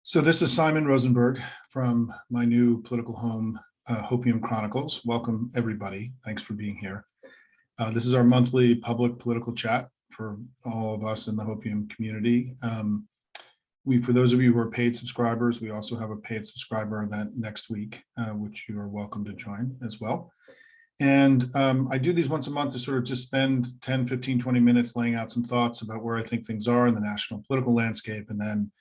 So this is Simon Rosenberg from my new political home, Hopium Chronicles. Welcome, everybody. Thanks for being here. This is our monthly public political chat for all of us in the Hopium community. For those of you who are paid subscribers, we also have a paid subscriber event next week, which you are welcome to join as well. And I do these once a month to sort of just spend 10, 15, 20 minutes laying out some thoughts about where I think things are in the national political landscape, and then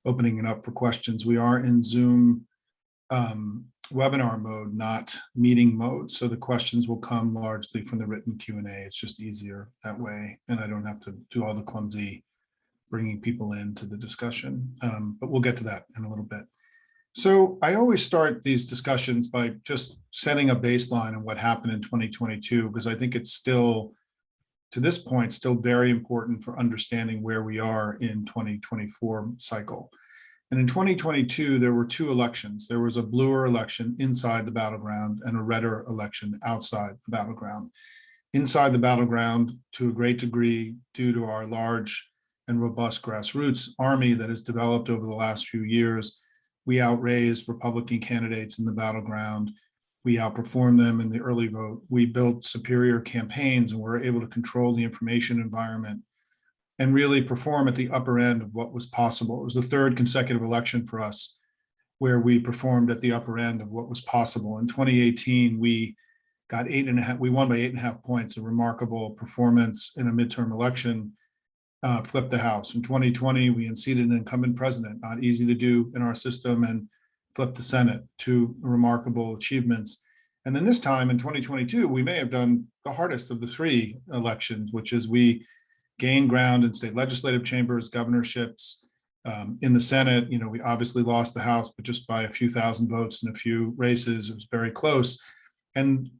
opening it up for questions. We are in Zoom webinar mode, not meeting mode. So the questions will come largely from the written Q&A. It's just easier that way. And I don't have to do all the clumsy bringing people into the discussion. But we'll get to that in a little bit. So I always start these discussions by just setting a baseline on what happened in 2022, because I think it's still, to this point, still very important for understanding where we are in 2024 cycle. And in 2022, there were two elections. There was a bluer election inside the battleground and a redder election outside the battleground. Inside the battleground, to a great degree, due to our large and robust grassroots army that has developed over the last few years, we outraised Republican candidates in the battleground. We outperformed them in the early vote. We built superior campaigns and were able to control the information environment and really perform at the upper end of what was possible. It was the third consecutive election for us where we performed at the upper end of what was possible. In 2018, we got we won by 8.5 points, a remarkable performance in a midterm election, flipped the House. In 2020, we unseated an incumbent president, not easy to do in our system, and flipped the Senate, two remarkable achievements. And then this time in 2022, we may have done the hardest of the three elections, which is we gained ground in state legislative chambers, governorships. In the Senate, we obviously lost the House, but just by a few thousand votes in a few races. It was very close. And,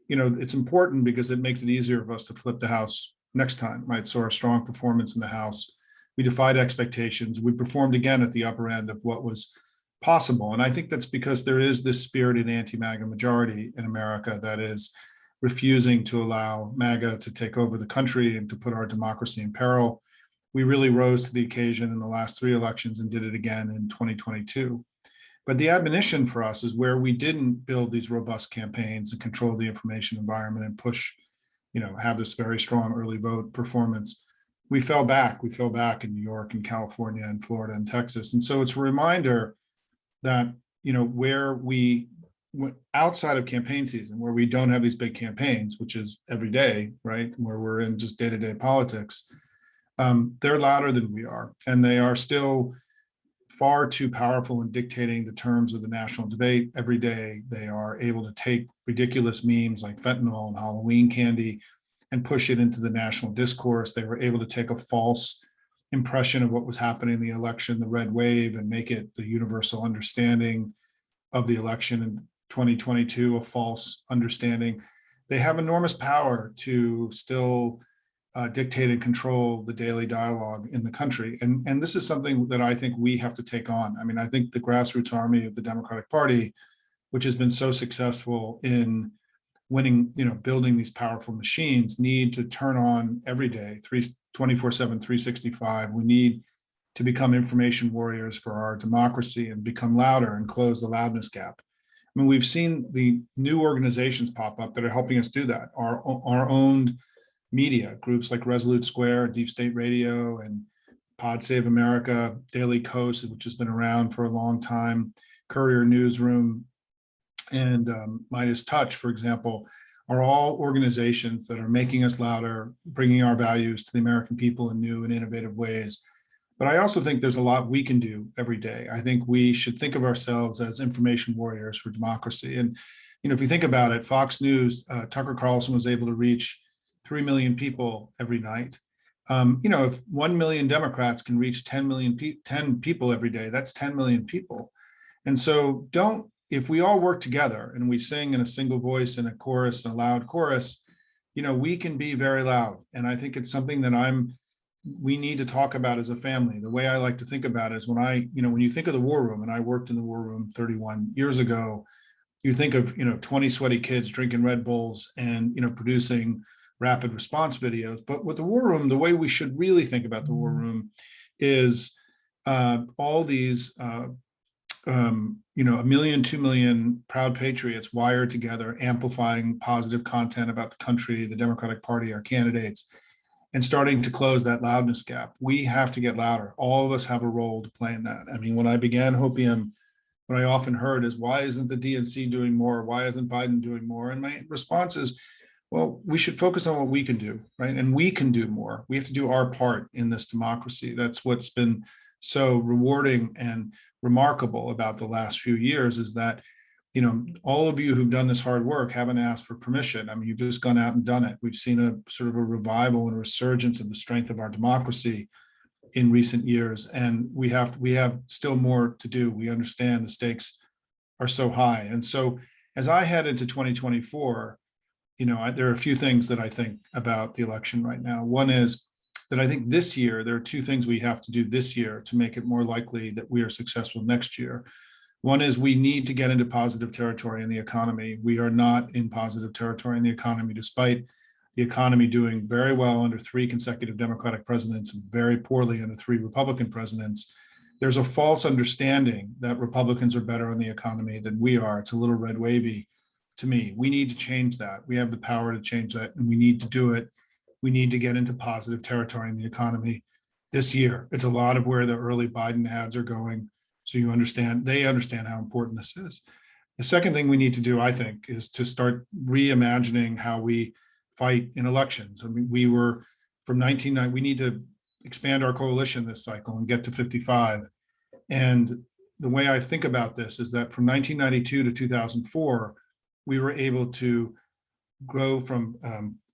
it's important because it makes it easier for us to flip the House next time, right? So our strong performance in the House, we defied expectations. We performed again at the upper end of what was possible. And I think that's because there is this spirited anti-MAGA majority in America that is refusing to allow MAGA to take over the country and to put our democracy in peril. We really rose to the occasion in the last three elections and did it again in 2022. But the admonition for us is where we didn't build these robust campaigns and control the information environment and push, have this very strong early vote performance. We fell back. We fell back in New York and California and Florida and Texas. And so it's a reminder that, where we, outside of campaign season, where we don't have these big campaigns, which is every day, right, where we're in just day-to-day politics, they're louder than we are. And they are still far too powerful in dictating the terms of the national debate. Every day, they are able to take ridiculous memes like fentanyl and Halloween candy and push it into the national discourse. They were able to take a false impression of what was happening in the election, the red wave, and make it the universal understanding of the election in 2022, a false understanding. They have enormous power to still dictate and control the daily dialogue in the country. And this is something that I think we have to take on. I mean, I think the grassroots army of the Democratic Party, which has been so successful in winning, building these powerful machines, need to turn on every day, 24/7, 365. We need to become information warriors for our democracy and become louder and close the loudness gap. I mean, we've seen the new organizations pop up that are helping us do that. Our own media groups like Resolute Square, Deep State Radio, and Pod Save America, Daily Kos, which has been around for a long time, Courier Newsroom, and Midas Touch, for example, are all organizations that are making us louder, bringing our values to the American people in new and innovative ways. But I also think there's a lot we can do every day. I think we should think of ourselves as information warriors for democracy. And, if you think about it, Fox News, Tucker Carlson was able to reach 3 million people every night. If 1 million Democrats can reach 10 people every day, that's 10 million people. And so if we all work together and we sing in a single voice in a chorus, a loud chorus, we can be very loud. And I think it's something that we need to talk about as a family. The way I like to think about it is when you think of the war room, and I worked in the war room 31 years ago, you think of, 20 sweaty kids drinking Red Bulls and, producing rapid response videos. But with the war room, the way we should really think about the war room is all these, you know, 1 million, 2 million proud patriots wired together, amplifying positive content about the country, the Democratic Party, our candidates, and starting to close that loudness gap. We have to get louder. All of us have a role to play in that. I mean, when I began Hopium, what I often heard is, why isn't the DNC doing more? Why isn't Biden doing more? And my response is, well, we should focus on what we can do, right? And we can do more. We have to do our part in this democracy. That's what's been so rewarding and remarkable about the last few years, is that, you know, all of you who've done this hard work haven't asked for permission. I mean, you've just gone out and done it. We've seen a sort of a revival and a resurgence of the strength of our democracy in recent years, and we have still more to do. We understand the stakes are so high, and so as I head into 2024, you know, there are a few things that I think about the election right now. One is that I think this year there are two things we have to do this year to make it more likely that we are successful next year. One is we need to get into positive territory in the economy. We are not in positive territory in the economy, despite the economy doing very well under 3 consecutive Democratic presidents and very poorly under 3 Republican presidents. There's a false understanding that Republicans are better on the economy than we are. It's a little red wavy to me. We need to change that. We have the power to change that, and we need to do it. We need to get into positive territory in the economy this year. It's a lot of where the early Biden ads are going. So you understand, they understand how important this is. The second thing we need to do, I think, is to start reimagining how we fight in elections. I mean, we were from 1990, we need to expand our coalition this cycle and get to 55. And the way I think about this is that from 1992 to 2004, we were able to grow from,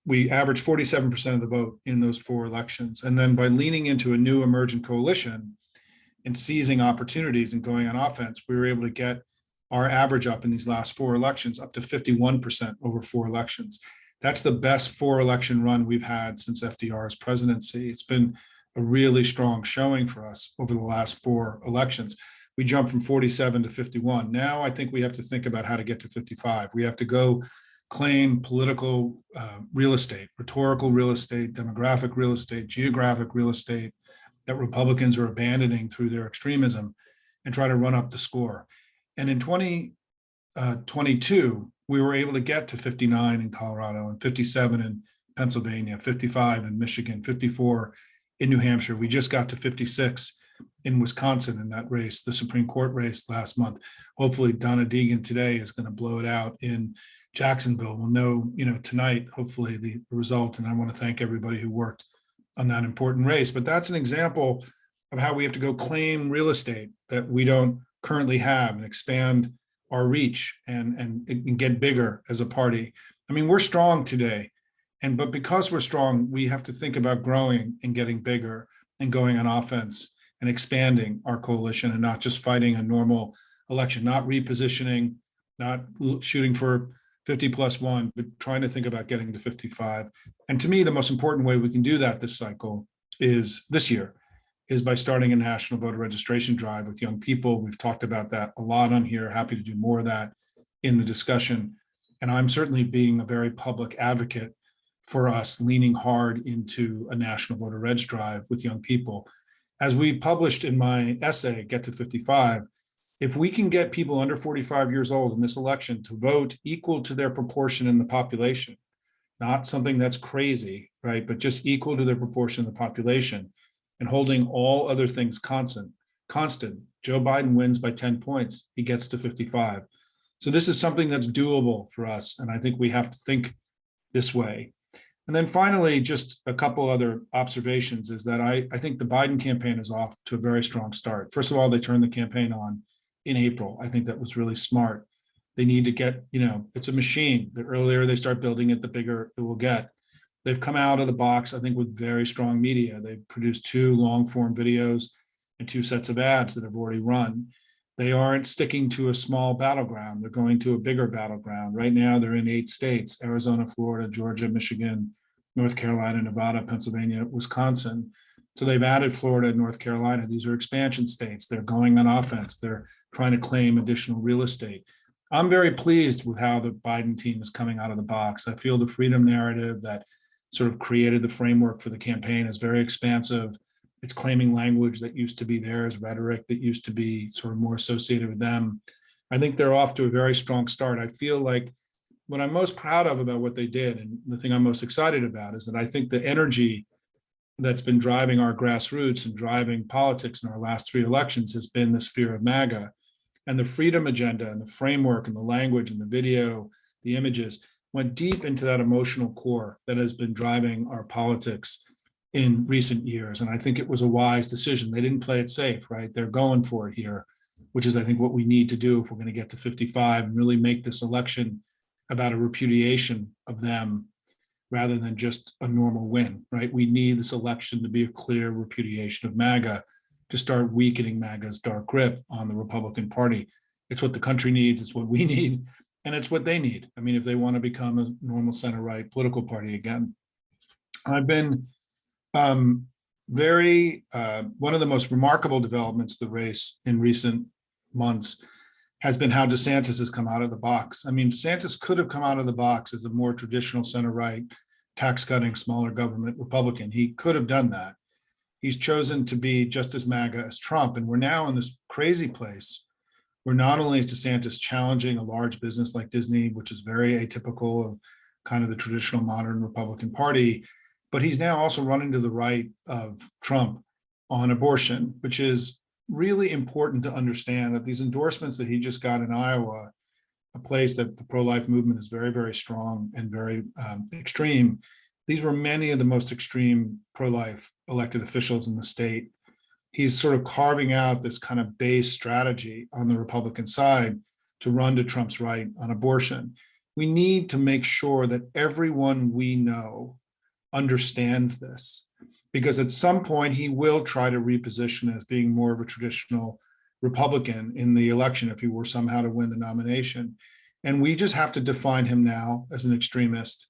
we averaged 47% of the vote in those 4 elections. And then by leaning into a new emergent coalition and seizing opportunities and going on offense, we were able to get our average up in these last 4 elections up to 51% over 4 elections. That's the best 4 election run we've had since FDR's presidency. It's been a really strong showing for us over the last 4 elections. We jumped from 47 to 51. Now I think we have to think about how to get to 55. We have to go claim political real estate, rhetorical real estate, demographic real estate, geographic real estate that Republicans are abandoning through their extremism, and try to run up the score. And in 2022, we were able to get to 59 in Colorado and 57 in Pennsylvania, 55 in Michigan, 54 in New Hampshire. We just got to 56 in Wisconsin in that race, the Supreme Court race last month. Hopefully Donna Deegan today is going to blow it out in Jacksonville. We'll know, you know, tonight, hopefully the result. And I want to thank everybody who worked on that important race. But that's an example of how we have to go claim real estate that we don't currently have and expand our reach and get bigger as a party. I mean, we're strong today, but because we're strong, we have to think about growing and getting bigger and going on offense and expanding our coalition, and not just fighting a normal election, not repositioning, not shooting for 50+1, but trying to think about getting to 55. And to me, the most important way we can do that this cycle is this year, is by starting a national voter registration drive with young people. We've talked about that a lot on here. Happy to do more of that in the discussion. And I'm certainly being a very public advocate for us leaning hard into a national voter reg drive with young people. As we published in my essay, Get to 55, if we can get people under 45 years old in this election to vote equal to their proportion in the population, not something that's crazy, right? But just equal to their proportion in the population, and holding all other things constant. Joe Biden wins by 10 points. He gets to 55. So this is something that's doable for us. And I think we have to think this way. And then finally, just a couple other observations is that I think the Biden campaign is off to a very strong start. First of all, they turned the campaign on in April. I think that was really smart. They need to get, you know, it's a machine. The earlier they start building it, the bigger it will get. They've come out of the box, I think, with very strong media. They've produced 2 long form videos and 2 sets of ads that have already run. They aren't sticking to a small battleground. They're going to a bigger battleground. Right now, they're in 8 states: Arizona, Florida, Georgia, Michigan, North Carolina, Nevada, Pennsylvania, Wisconsin. So they've added Florida and North Carolina. These are expansion states. They're going on offense. They're trying to claim additional real estate. I'm very pleased with how the Biden team is coming out of the box. I feel the freedom narrative that sort of created the framework for the campaign is very expansive It's claiming language that used to be theirs, rhetoric that used to be sort of more associated with them. I think they're off to a very strong start. I feel like what I'm most proud of about what they did, and the thing I'm most excited about, is that I think the energy that's been driving our grassroots and driving politics in our last 3 elections has been this fear of MAGA. And the freedom agenda and the framework and the language and the video, the images, went deep into that emotional core that has been driving our politics in recent years. And I think it was a wise decision. They didn't play it safe, right? They're going for it here, which is, I think, what we need to do if we're going to get to 55 and really make this election about a repudiation of them rather than just a normal win, right? We need this election to be a clear repudiation of MAGA, to start weakening MAGA's dark grip on the Republican Party. It's what the country needs, it's what we need, and it's what they need. I mean, if they want to become a normal center-right political party again. I've been one of the most remarkable developments of the race in recent months has been how DeSantis has come out of the box. I mean, DeSantis could have come out of the box as a more traditional center-right, tax-cutting, smaller government Republican. He could have done that. He's chosen to be just as MAGA as Trump. And we're now in this crazy place where not only is DeSantis challenging a large business like Disney, which is very atypical of kind of the traditional modern Republican Party, but he's now also running to the right of Trump on abortion, which is really important to understand that these endorsements that he just got in Iowa, a place that the pro-life movement is very, very strong and very extreme. These were many of the most extreme pro-life elected officials in the state. He's sort of carving out this kind of base strategy on the Republican side to run to Trump's right on abortion. We need to make sure that everyone we know understands this, because at some point he will try to reposition as being more of a traditional Republican in the election if he were somehow to win the nomination. And we just have to define him now as an extremist.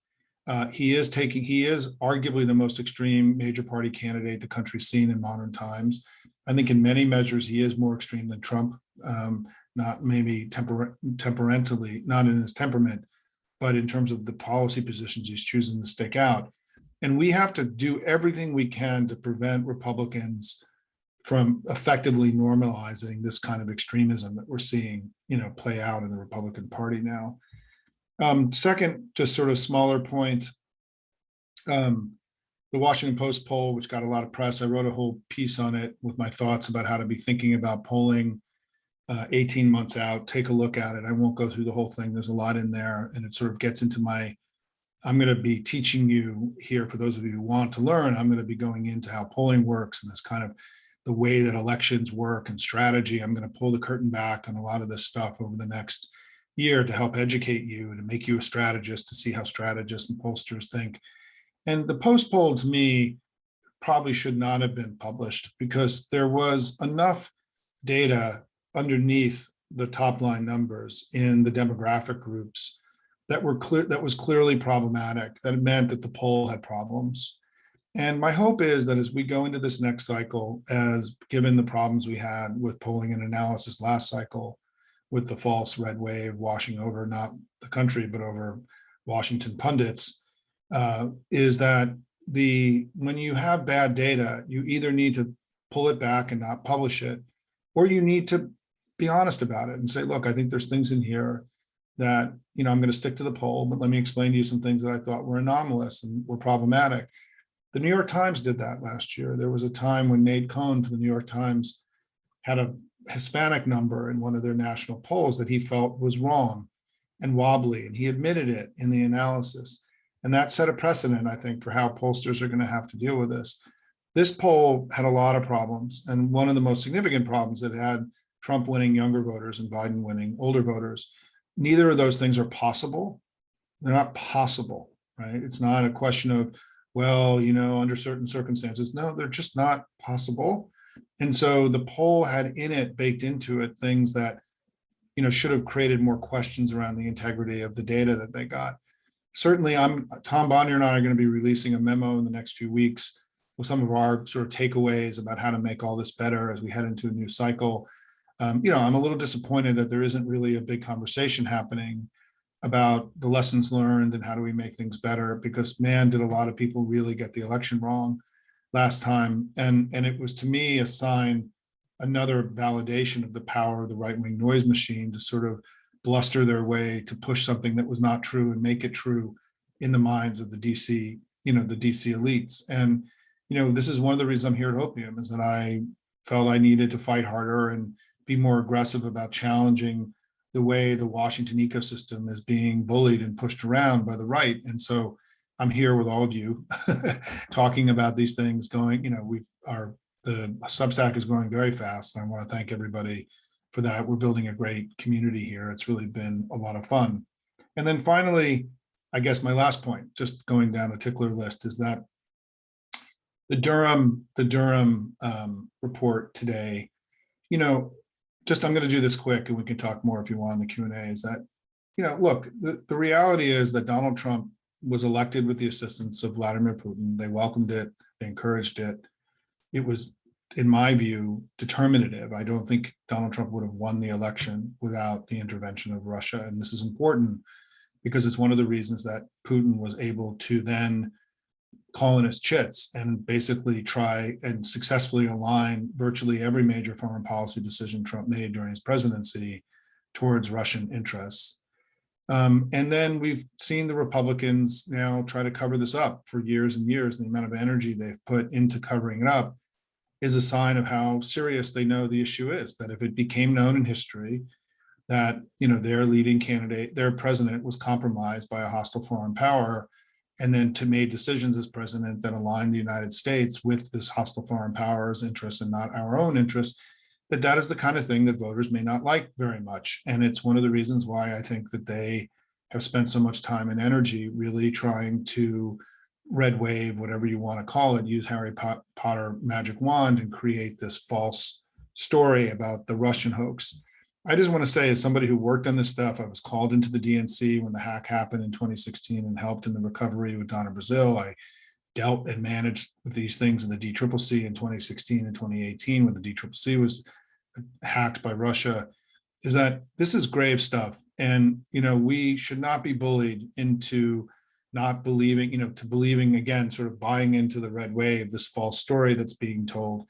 He is arguably the most extreme major party candidate the country's seen in modern times. I think in many measures he is more extreme than Trump, not maybe temperamentally, not in his temperament, but in terms of the policy positions he's choosing to stick out. And we have to do everything we can to prevent Republicans from effectively normalizing this kind of extremism that we're seeing, play out in the Republican Party now. Second, just sort of smaller point, the Washington Post poll, which got a lot of press, I wrote a whole piece on it with my thoughts about how to be thinking about polling 18 months out. Take a look at it. I won't go through the whole thing. There's a lot in there, and it sort of gets into I'm going to be teaching you here, for those of you who want to learn, I'm going to be going into how polling works and this kind of the way that elections work and strategy. I'm going to pull the curtain back on a lot of this stuff over the next year to help educate you, to make you a strategist, to see how strategists and pollsters think. And the Post poll, to me, probably should not have been published, because there was enough data underneath the top line numbers in the demographic groups that was clearly problematic, that it meant that the poll had problems. And my hope is that as we go into this next cycle, as given the problems we had with polling and analysis last cycle, with the false red wave washing over not the country, but over Washington pundits, is that when you have bad data, you either need to pull it back and not publish it, or you need to be honest about it and say, look, I think there's things in here that, I'm going to stick to the poll, but let me explain to you some things that I thought were anomalous and were problematic. The New York Times did that last year. There was a time when Nate Cohn for the New York Times had a Hispanic number in one of their national polls that he felt was wrong and wobbly, and he admitted it in the analysis. And that set a precedent, I think, for how pollsters are going to have to deal with this. This poll had a lot of problems, and one of the most significant problems, it had Trump winning younger voters and Biden winning older voters. Neither of those things are possible. They're not possible, right? It's not a question of, well, under certain circumstances. No, they're just not possible. And so the poll had in it, baked into it, things that, should have created more questions around the integrity of the data that they got. Certainly, Tom Bonnier and I are going to be releasing a memo in the next few weeks with some of our sort of takeaways about how to make all this better as we head into a new cycle. I'm a little disappointed that there isn't really a big conversation happening about the lessons learned and how do we make things better, because man, did a lot of people really get the election wrong. last time. And it was, to me, a sign, another validation of the power of the right-wing noise machine to sort of bluster their way to push something that was not true and make it true in the minds of the DC, the DC elites. And, this is one of the reasons I'm here at Hopium, is that I felt I needed to fight harder and be more aggressive about challenging the way the Washington ecosystem is being bullied and pushed around by the right. And so I'm here with all of you talking about these things going, the Substack is growing very fast. And I want to thank everybody for that. We're building a great community here. It's really been a lot of fun. And then finally, I guess my last point, just going down a tickler list, is that the Durham report today, I'm going to do this quick and we can talk more if you want in the Q&A, is that, look, the reality is that Donald Trump was elected with the assistance of Vladimir Putin. They welcomed it, they encouraged it. It was, in my view, determinative. I don't think Donald Trump would have won the election without the intervention of Russia. And this is important because it's one of the reasons that Putin was able to then call in his chits and basically try and successfully align virtually every major foreign policy decision Trump made during his presidency towards Russian interests. And then we've seen the Republicans now try to cover this up for years and years. The amount of energy they've put into covering it up is a sign of how serious they know the issue is, that if it became known in history that, their leading candidate, their president, was compromised by a hostile foreign power, and then to made decisions as president that aligned the United States with this hostile foreign power's interests and not our own interests, that is the kind of thing that voters may not like very much. And it's one of the reasons why I think that they have spent so much time and energy really trying to red wave, whatever you want to call it, use Harry Potter magic wand and create this false story about the Russian hoax. I just want to say, as somebody who worked on this stuff, I was called into the DNC when the hack happened in 2016 and helped in the recovery with Donna Brazil. I dealt and managed with these things in the DCCC in 2016 and 2018 when the DCCC was hacked by Russia. Is that this is grave stuff. And, we should not be bullied into not believing, to believing, again, sort of buying into the red wave, this false story that's being told.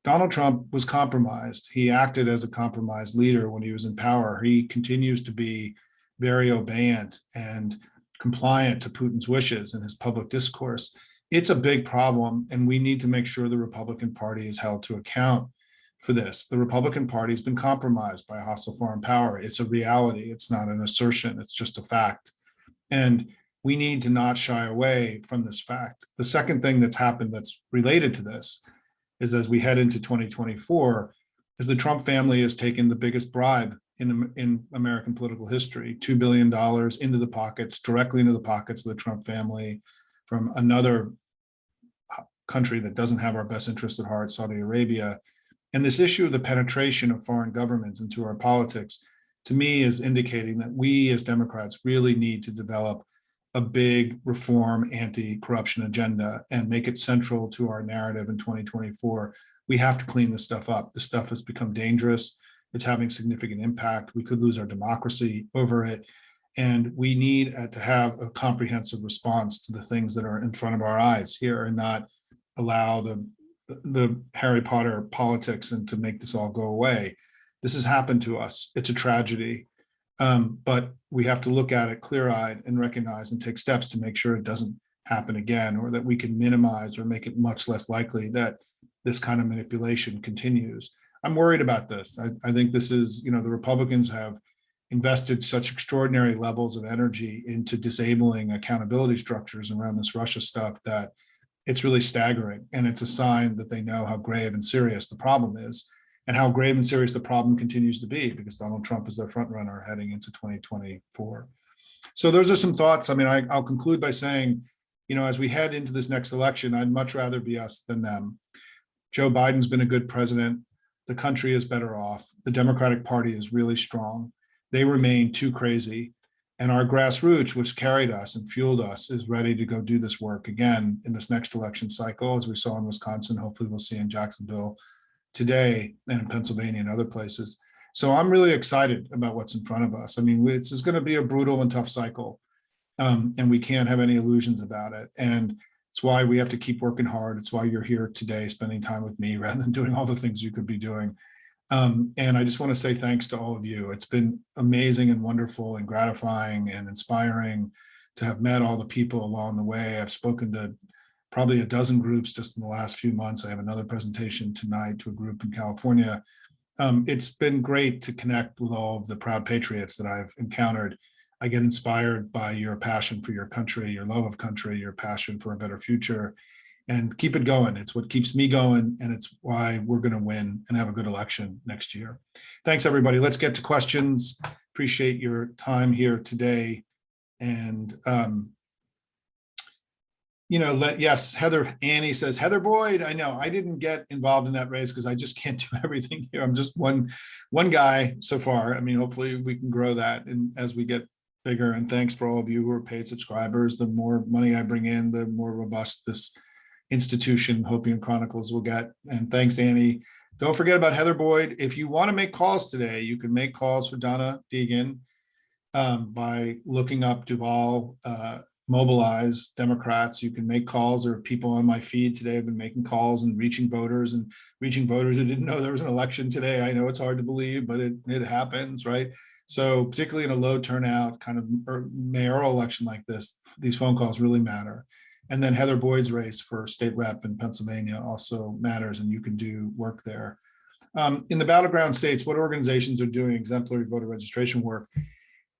Donald Trump was compromised. He acted as a compromised leader when he was in power. He continues to be very obedient and compliant to Putin's wishes in his public discourse. It's a big problem, and we need to make sure the Republican Party is held to account for this. The Republican Party has been compromised by a hostile foreign power. It's a reality. It's not an assertion. It's just a fact. And we need to not shy away from this fact. The second thing that's happened that's related to this is, as we head into 2024, is the Trump family has taken the biggest bribe in American political history, $2 billion directly into the pockets of the Trump family from another country that doesn't have our best interests at heart, Saudi Arabia. And this issue of the penetration of foreign governments into our politics, to me, is indicating that we as Democrats really need to develop a big reform anti-corruption agenda and make it central to our narrative in 2024. We have to clean this stuff up. This stuff has become dangerous. It's having significant impact. We could lose our democracy over it. And we need to have a comprehensive response to the things that are in front of our eyes here, and not allow the Harry Potter politics and to make this all go away. This has happened to us. It's a tragedy. But we have to look at it clear-eyed and recognize and take steps to make sure it doesn't happen again, or that we can minimize or make it much less likely that this kind of manipulation continues. I'm worried about this. I think this is, the Republicans have invested such extraordinary levels of energy into disabling accountability structures around this Russia stuff that it's really staggering. And it's a sign that they know how grave and serious the problem is, and how grave and serious the problem continues to be, because Donald Trump is their front runner heading into 2024. So those are some thoughts. I mean, I'll conclude by saying, as we head into this next election, I'd much rather be us than them. Joe Biden's been a good president. The country is better off. The Democratic Party is really strong. They remain too crazy. And our grassroots, which carried us and fueled us, is ready to go do this work again in this next election cycle, as we saw in Wisconsin. Hopefully we'll see in Jacksonville today, and in Pennsylvania and other places. So I'm really excited about what's in front of us. I mean, it's going to be a brutal and tough cycle, and we can't have any illusions about it. And It's why we have to keep working hard. It's why you're here today, spending time with me rather than doing all the things you could be doing. And I just want to say thanks to all of you. It's been amazing and wonderful and gratifying and inspiring to have met all the people along the way. I've spoken to probably a dozen groups just in the last few months. I have another presentation tonight to a group in California. It's been great to connect with all of the proud patriots that I've encountered. I get inspired by your passion for your country, your love of country, your passion for a better future, and keep it going. It's what keeps me going, and it's why we're going to win and have a good election next year. Thanks, everybody. Let's get to questions. Appreciate your time here today. And, yes, Annie says, Heather Boyd, I know I didn't get involved in that race because I just can't do everything here. I'm just one guy so far. I mean, hopefully we can grow that and as we get bigger. And thanks for all of you who are paid subscribers. The more money I bring in, the more robust this institution, Hopium Chronicles, will get. And thanks, Annie. Don't forget about Heather Boyd. If you want to make calls today, you can make calls for Donna Deegan by looking up Duval Mobilize Democrats. You can make calls. There are people on my feed today have been making calls and reaching voters who didn't know there was an election today. I know it's hard to believe, but it happens, right? So particularly in a low turnout kind of mayoral election like this, these phone calls really matter. And then Heather Boyd's race for state rep in Pennsylvania also matters, and you can do work there. In the battleground states, what organizations are doing exemplary voter registration work?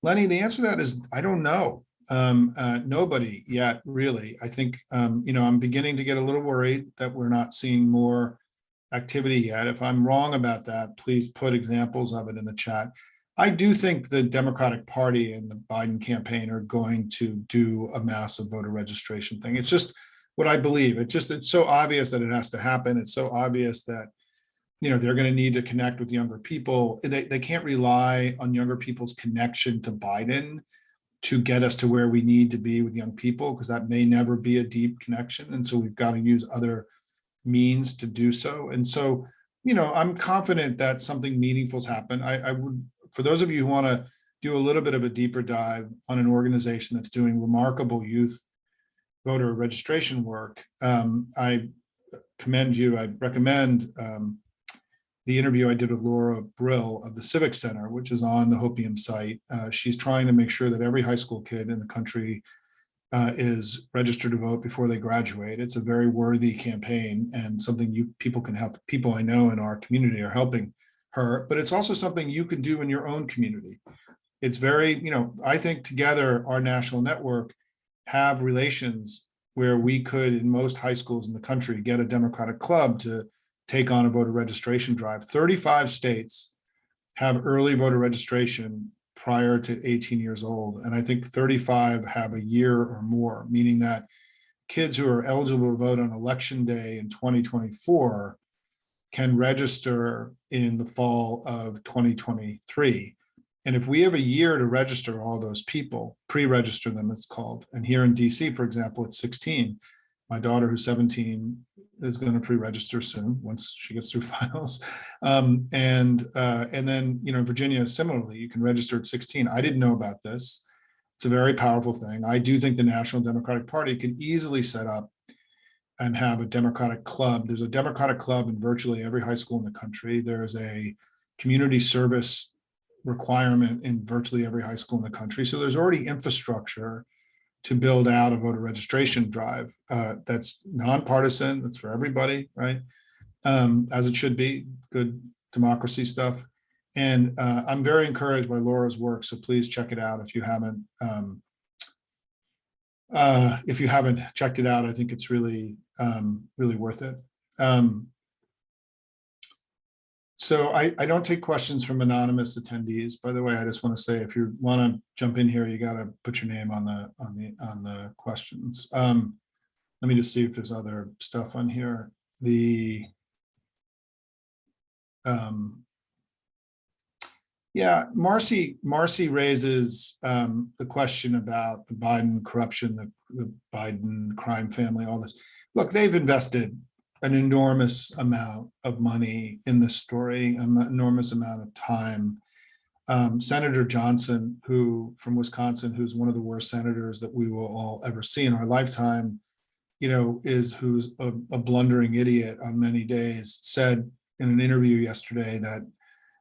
Lenny, the answer to that is I don't know. Nobody yet, really. I think, I'm beginning to get a little worried that we're not seeing more activity yet. If I'm wrong about that, please put examples of it in the chat. I do think the Democratic Party and the Biden campaign are going to do a massive voter registration thing. It's just what I believe. It's so obvious that it has to happen. It's so obvious that, they're going to need to connect with younger people. They can't rely on younger people's connection to Biden to get us to where we need to be with young people, because that may never be a deep connection. And so we've got to use other means to do so. And so, I'm confident that something meaningful has happened. I would, for those of you who want to do a little bit of a deeper dive on an organization that's doing remarkable youth voter registration work, I commend you. I recommend the interview I did with Laura Brill of the Civic Center, which is on the Hopium site. She's trying to make sure that every high school kid in the country is registered to vote before they graduate. It's a very worthy campaign and something people can help. People I know in our community are helping her, but it's also something you can do in your own community. It's very, I think together our national network have relations where we could, in most high schools in the country, get a Democratic club to take on a voter registration drive. 35 states have early voter registration prior to 18 years old. And I think 35 have a year or more, meaning that kids who are eligible to vote on election day in 2024 can register in the fall of 2023. And if we have a year to register all those people, pre-register them, it's called. And here in DC, for example, it's 16. My daughter, who's 17, is going to pre-register soon once she gets through finals. And then, Virginia, similarly, you can register at 16. I didn't know about this. It's a very powerful thing. I do think the National Democratic Party can easily set up and have a Democratic club. There's a Democratic club in virtually every high school in the country. There's a community service requirement in virtually every high school in the country. So there's already infrastructure to build out a voter registration drive that's nonpartisan, that's for everybody, right? As it should be, good democracy stuff. And I'm very encouraged by Laura's work, so please check it out if you haven't. If you haven't checked it out, I think it's really, really worth it. So I don't take questions from anonymous attendees. By the way, I just want to say, if you want to jump in here, you got to put your name on the questions. Let me just see if there's other stuff on here. Yeah, Marcy raises the question about the Biden corruption, the Biden crime family, all this. Look, they've invested an enormous amount of money in this story, an enormous amount of time. Senator Johnson, from Wisconsin, who's one of the worst senators that we will all ever see in our lifetime, who's a blundering idiot on many days, said in an interview yesterday that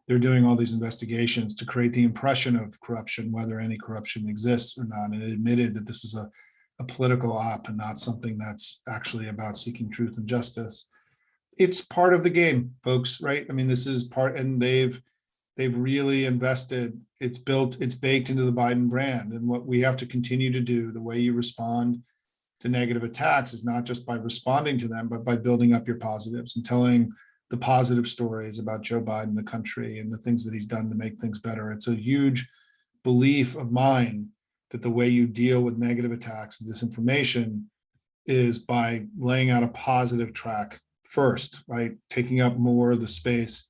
they're doing all these investigations to create the impression of corruption, whether any corruption exists or not. And it admitted that this is a political op and not something that's actually about seeking truth and justice. It's part of the game, folks, right? I mean, this is part, and they've really invested. It's baked into the Biden brand. And what we have to continue to do, the way you respond to negative attacks, is not just by responding to them, but by building up your positives and telling the positive stories about Joe Biden, the country, and the things that he's done to make things better. It's a huge belief of mine that the way you deal with negative attacks and disinformation is by laying out a positive track first, right? Taking up more of the space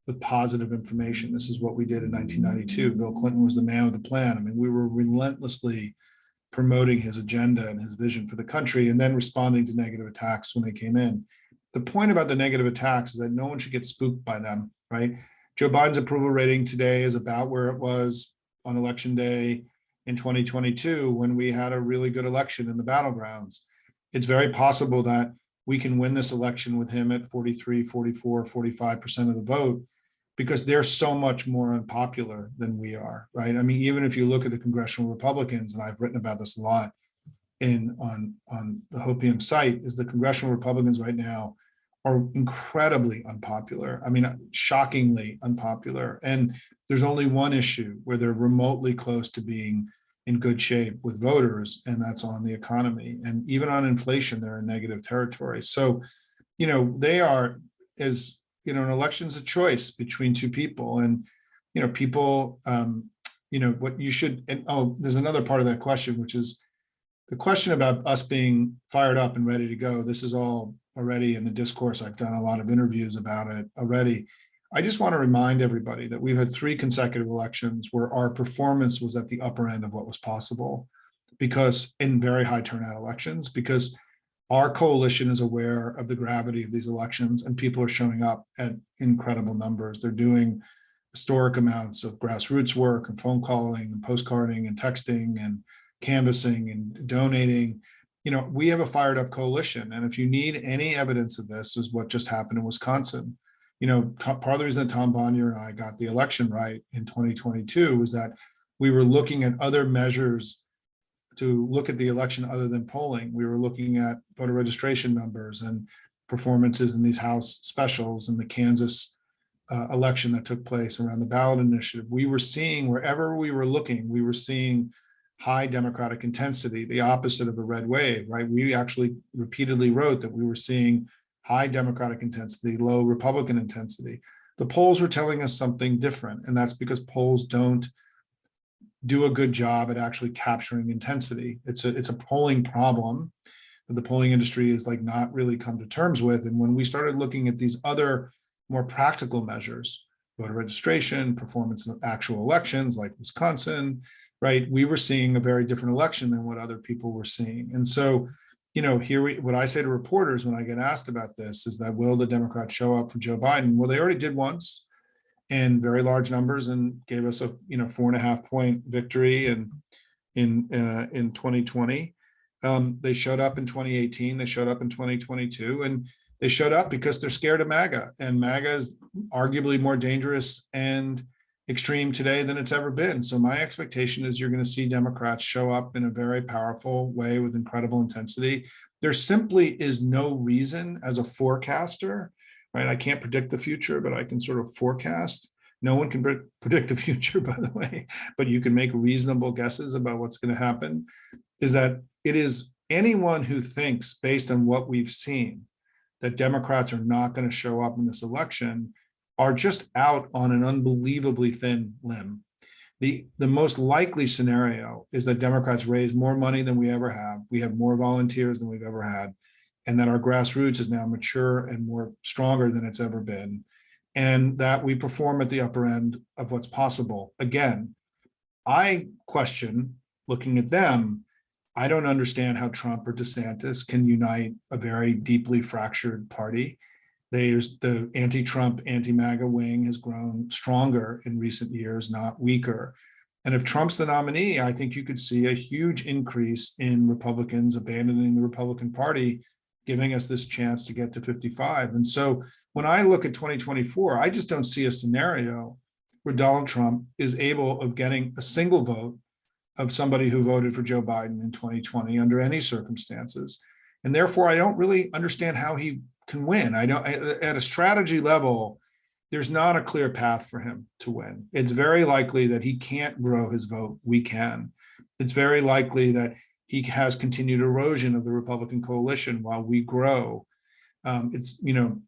with positive information. This is what we did in 1992. Bill Clinton was the man with the plan. I mean, we were relentlessly promoting his agenda and his vision for the country, and then responding to negative attacks when they came in. The point about the negative attacks is that no one should get spooked by them, right? Joe Biden's approval rating today is about where it was on election day in 2022, when we had a really good election in the battlegrounds. It's very possible that we can win this election with him at 43, 44, 45% of the vote, because they're so much more unpopular than we are, right? I mean, even if you look at the congressional Republicans, and I've written about this a lot on the hopium site, is the congressional Republicans right now are incredibly unpopular. I mean, shockingly unpopular. And there's only one issue where they're remotely close to being in good shape with voters, and that's on the economy. And even on inflation, they're in negative territory. So, they are, as an election's a choice between two people, and people, what you should. And there's another part of that question, which is the question about us being fired up and ready to go. This is all already in the discourse. I've done a lot of interviews about it already. I just want to remind everybody that we've had 3 consecutive elections where our performance was at the upper end of what was possible, because in very high turnout elections, because our coalition is aware of the gravity of these elections, and people are showing up at incredible numbers. They're doing historic amounts of grassroots work and phone calling and postcarding and texting and canvassing and donating. We have a fired up coalition. And if you need any evidence of this, is what just happened in Wisconsin. Part of the reason that Tom Bonnier and I got the election right in 2022 was that we were looking at other measures to look at the election other than polling. We were looking at voter registration numbers and performances in these House specials and the Kansas election that took place around the ballot initiative. We were seeing, wherever we were looking, we were seeing high Democratic intensity, the opposite of a red wave, right? We actually repeatedly wrote that we were seeing high Democratic intensity, low Republican intensity. The polls were telling us something different, and that's because polls don't do a good job at actually capturing intensity. It's a polling problem that the polling industry is not really come to terms with. And when we started looking at these other more practical measures, voter registration, performance in actual elections like Wisconsin, right, we were seeing a very different election than what other people were seeing. And so, what I say to reporters when I get asked about this is that, will the Democrats show up for Joe Biden? Well, they already did once in very large numbers and gave us a 4.5 point victory in 2020. They showed up in 2018. They showed up in 2022, and they showed up because they're scared of MAGA. And MAGA is arguably more dangerous and extreme today than it's ever been. So my expectation is you're going to see Democrats show up in a very powerful way with incredible intensity. There simply is no reason as a forecaster, right? I can't predict the future, but I can sort of forecast. No one can predict the future, by the way, but you can make reasonable guesses about what's going to happen. Is that it is anyone who thinks, based on what we've seen, that Democrats are not going to show up in this election are just out on an unbelievably thin limb. The most likely scenario is that Democrats raise more money than we ever have. We have more volunteers than we've ever had, and that our grassroots is now mature and more stronger than it's ever been, and that we perform at the upper end of what's possible. Again, I question, looking at them, I don't understand how Trump or DeSantis can unite a very deeply fractured party. The anti-Trump, anti-MAGA wing has grown stronger in recent years, not weaker. And if Trump's the nominee, I think you could see a huge increase in Republicans abandoning the Republican Party, giving us this chance to get to 55. And so when I look at 2024, I just don't see a scenario where Donald Trump is able of getting a single vote of somebody who voted for Joe Biden in 2020 under any circumstances. And therefore, I don't really understand how he can win. I don't, at a strategy level, there's not a clear path for him to win. It's very likely that he can't grow his vote. We can. It's very likely that he has continued erosion of the Republican coalition while we grow. It's,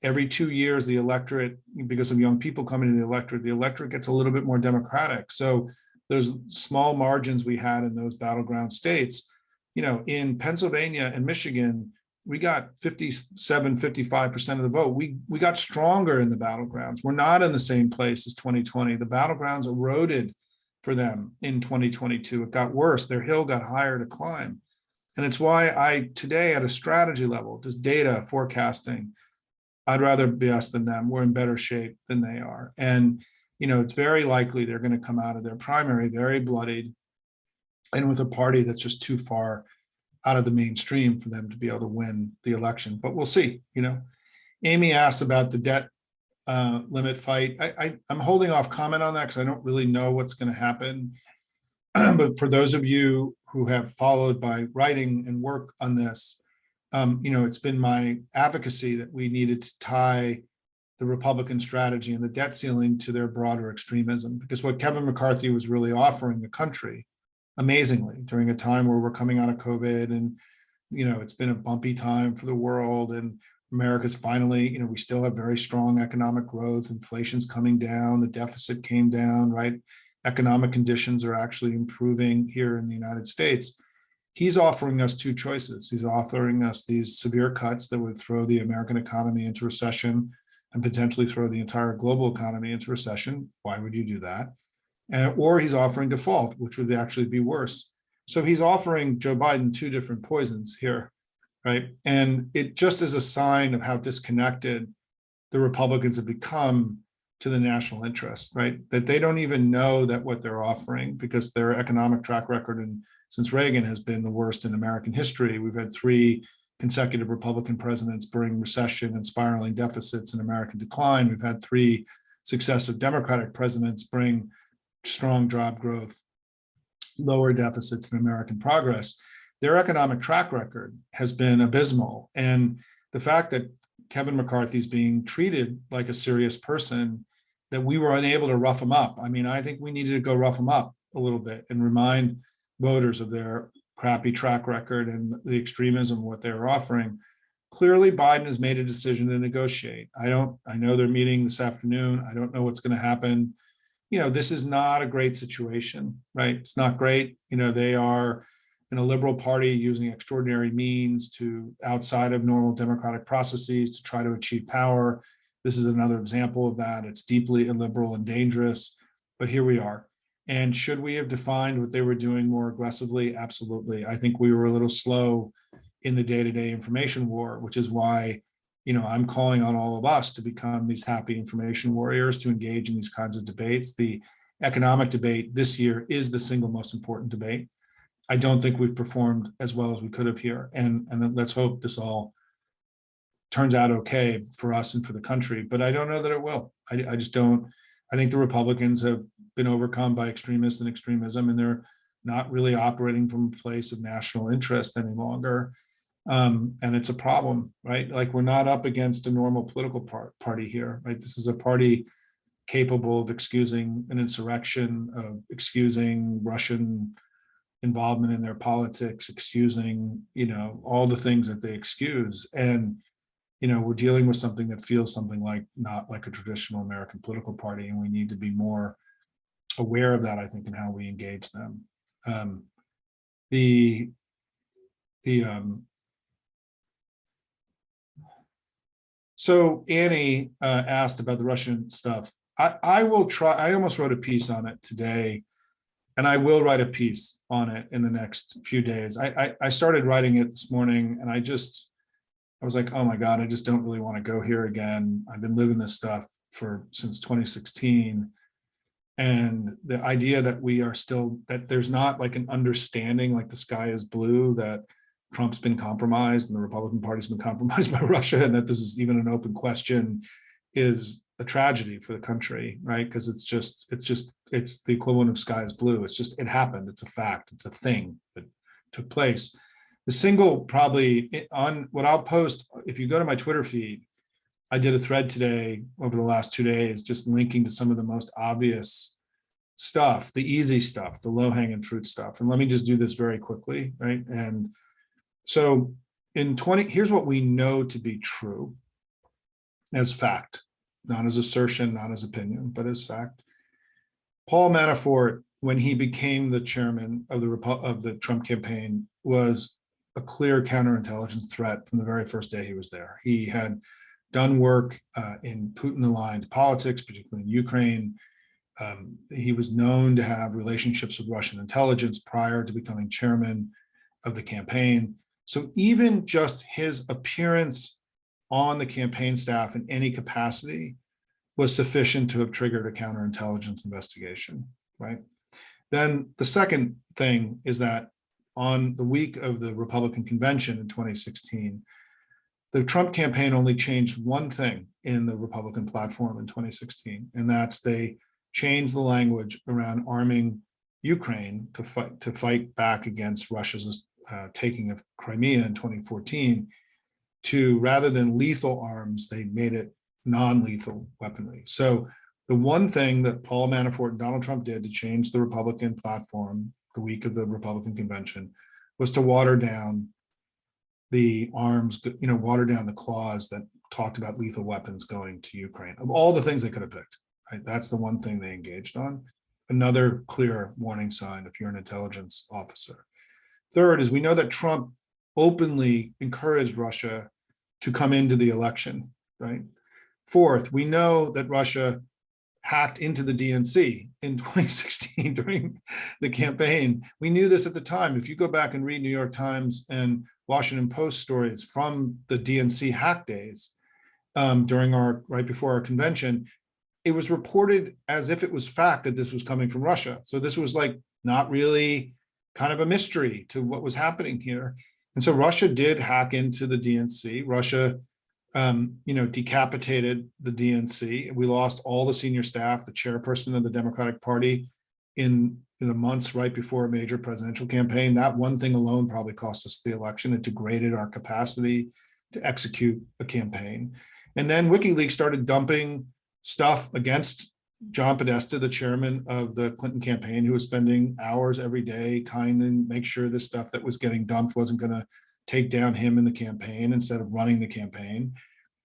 every 2 years, the electorate, because of young people coming to the electorate gets a little bit more democratic. So those small margins we had in those battleground states, in Pennsylvania and Michigan, we got 57, 55% of the vote. We got stronger in the battlegrounds. We're not in the same place as 2020. The battlegrounds eroded for them in 2022. It got worse. Their hill got higher to climb. And it's why today at a strategy level, just data forecasting, I'd rather be us than them. We're in better shape than they are. And, it's very likely they're going to come out of their primary very bloodied and with a party that's just too far out of the mainstream for them to be able to win the election. But we'll see. Amy asked about the debt limit fight. I'm holding off comment on that because I don't really know what's going to happen. But for those of you who have followed my writing and work on this, it's been my advocacy that we needed to tie the Republican strategy and the debt ceiling to their broader extremism, because what Kevin McCarthy was really offering the country, amazingly, during a time where we're coming out of COVID and, it's been a bumpy time for the world, and America's finally, we still have very strong economic growth, inflation's coming down, the deficit came down, right? Economic conditions are actually improving here in the United States. He's offering us two choices. He's offering us these severe cuts that would throw the American economy into recession and potentially throw the entire global economy into recession. Why would you do that? Or he's offering default, which would actually be worse. So he's offering Joe Biden two different poisons here, right? And it just is a sign of how disconnected the Republicans have become to the national interest, right? That they don't even know that what they're offering, because their economic track record since Reagan has been the worst in American history. We've had 3 consecutive Republican presidents bring recession and spiraling deficits and American decline. We've had 3 successive Democratic presidents bring strong job growth, lower deficits, and American progress. Their economic track record has been abysmal. And the fact that Kevin McCarthy is being treated like a serious person, that we were unable to rough him up. I mean, I think we needed to go rough him up a little bit and remind voters of their crappy track record and the extremism of what they were offering. Clearly, Biden has made a decision to negotiate. I know they're meeting this afternoon. I don't know what's going to happen. This is not a great situation, right? It's not great. They are in a liberal party using extraordinary means to outside of normal democratic processes to try to achieve power. This is another example of that. It's deeply illiberal and dangerous, but here we are. And should we have defined what they were doing more aggressively? Absolutely. I think we were a little slow in the day-to-day information war, which is why, I'm calling on all of us to become these happy information warriors, to engage in these kinds of debates. The economic debate this year is the single most important debate. I don't think we've performed as well as we could have here. And let's hope this all turns out okay for us and for the country, but I don't know that it will. I just don't. I think the Republicans have been overcome by extremists and extremism, and they're not really operating from a place of national interest any longer. And it's a problem, right? Like, we're not up against a normal political party here, right? This is a party capable of excusing an insurrection, of excusing Russian involvement in their politics, excusing, all the things that they excuse. And, we're dealing with something that feels something like not like a traditional American political party, and we need to be more aware of that, I think, in how we engage them. So Annie asked about the Russian stuff. I will try. I almost wrote a piece on it today, and I will write a piece on it in the next few days. I started writing it this morning, and I was like, oh my God, I just don't really want to go here again. I've been living this stuff since 2016. And the idea that that there's not like an understanding, like the sky is blue, that Trump's been compromised and the Republican Party's been compromised by Russia, and that this is even an open question, is a tragedy for the country, right? Because it's the equivalent of sky is blue. It happened. It's a fact. It's a thing that took place. The single probably on what I'll post, if you go to my Twitter feed, I did a thread today over the last 2 days, just linking to some of the most obvious stuff, the easy stuff, the low-hanging fruit stuff. And let me just do this very quickly, right? And so here's what we know to be true as fact, not as assertion, not as opinion, but as fact. Paul Manafort, when he became the chairman of the Trump campaign, was a clear counterintelligence threat from the very first day he was there. He had done work in Putin-aligned politics, particularly in Ukraine. He was known to have relationships with Russian intelligence prior to becoming chairman of the campaign. So even just his appearance on the campaign staff in any capacity was sufficient to have triggered a counterintelligence investigation, right? Then the second thing is that on the week of the Republican convention in 2016, the Trump campaign only changed one thing in the Republican platform in 2016, and that's they changed the language around arming Ukraine to fight back against Russia's taking of Crimea in 2014, to rather than lethal arms, they made it non-lethal weaponry. So the one thing that Paul Manafort and Donald Trump did to change the Republican platform the week of the Republican convention was to water down the arms, water down the clause that talked about lethal weapons going to Ukraine. Of all the things they could have picked, right? That's the one thing they engaged on. Another clear warning sign if you're an intelligence officer. Third is we know that Trump openly encouraged Russia to come into the election, right? Fourth, we know that Russia hacked into the DNC in 2016 during the campaign. We knew this at the time. If you go back and read New York Times and Washington Post stories from the DNC hack days right before our convention, it was reported as if it was fact that this was coming from Russia. So this was like not really kind of a mystery to what was happening here. And so Russia did hack into the DNC. Russia decapitated the DNC. We lost all the senior staff, the chairperson of the Democratic Party in the months right before a major presidential campaign. That one thing alone probably cost us the election. It degraded our capacity to execute a campaign. And then WikiLeaks started dumping stuff against John Podesta, the chairman of the Clinton campaign, who was spending hours every day kind of make sure the stuff that was getting dumped wasn't going to take down him in the campaign instead of running the campaign.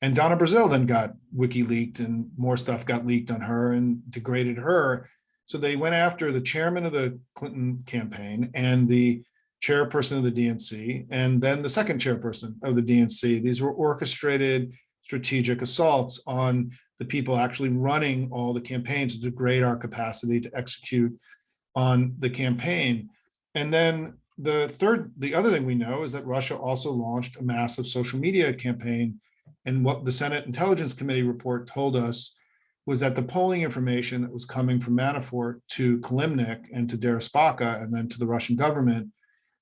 And Donna Brazile then got WikiLeaked and more stuff got leaked on her and degraded her. So they went after the chairman of the Clinton campaign and the chairperson of the DNC, and then the second chairperson of the DNC. These were orchestrated strategic assaults on the people actually running all the campaigns to degrade our capacity to execute on the campaign. And then the other thing we know is that Russia also launched a massive social media campaign. And what the Senate Intelligence Committee report told us was that the polling information that was coming from Manafort to Kilimnik and to Deripaska and then to the Russian government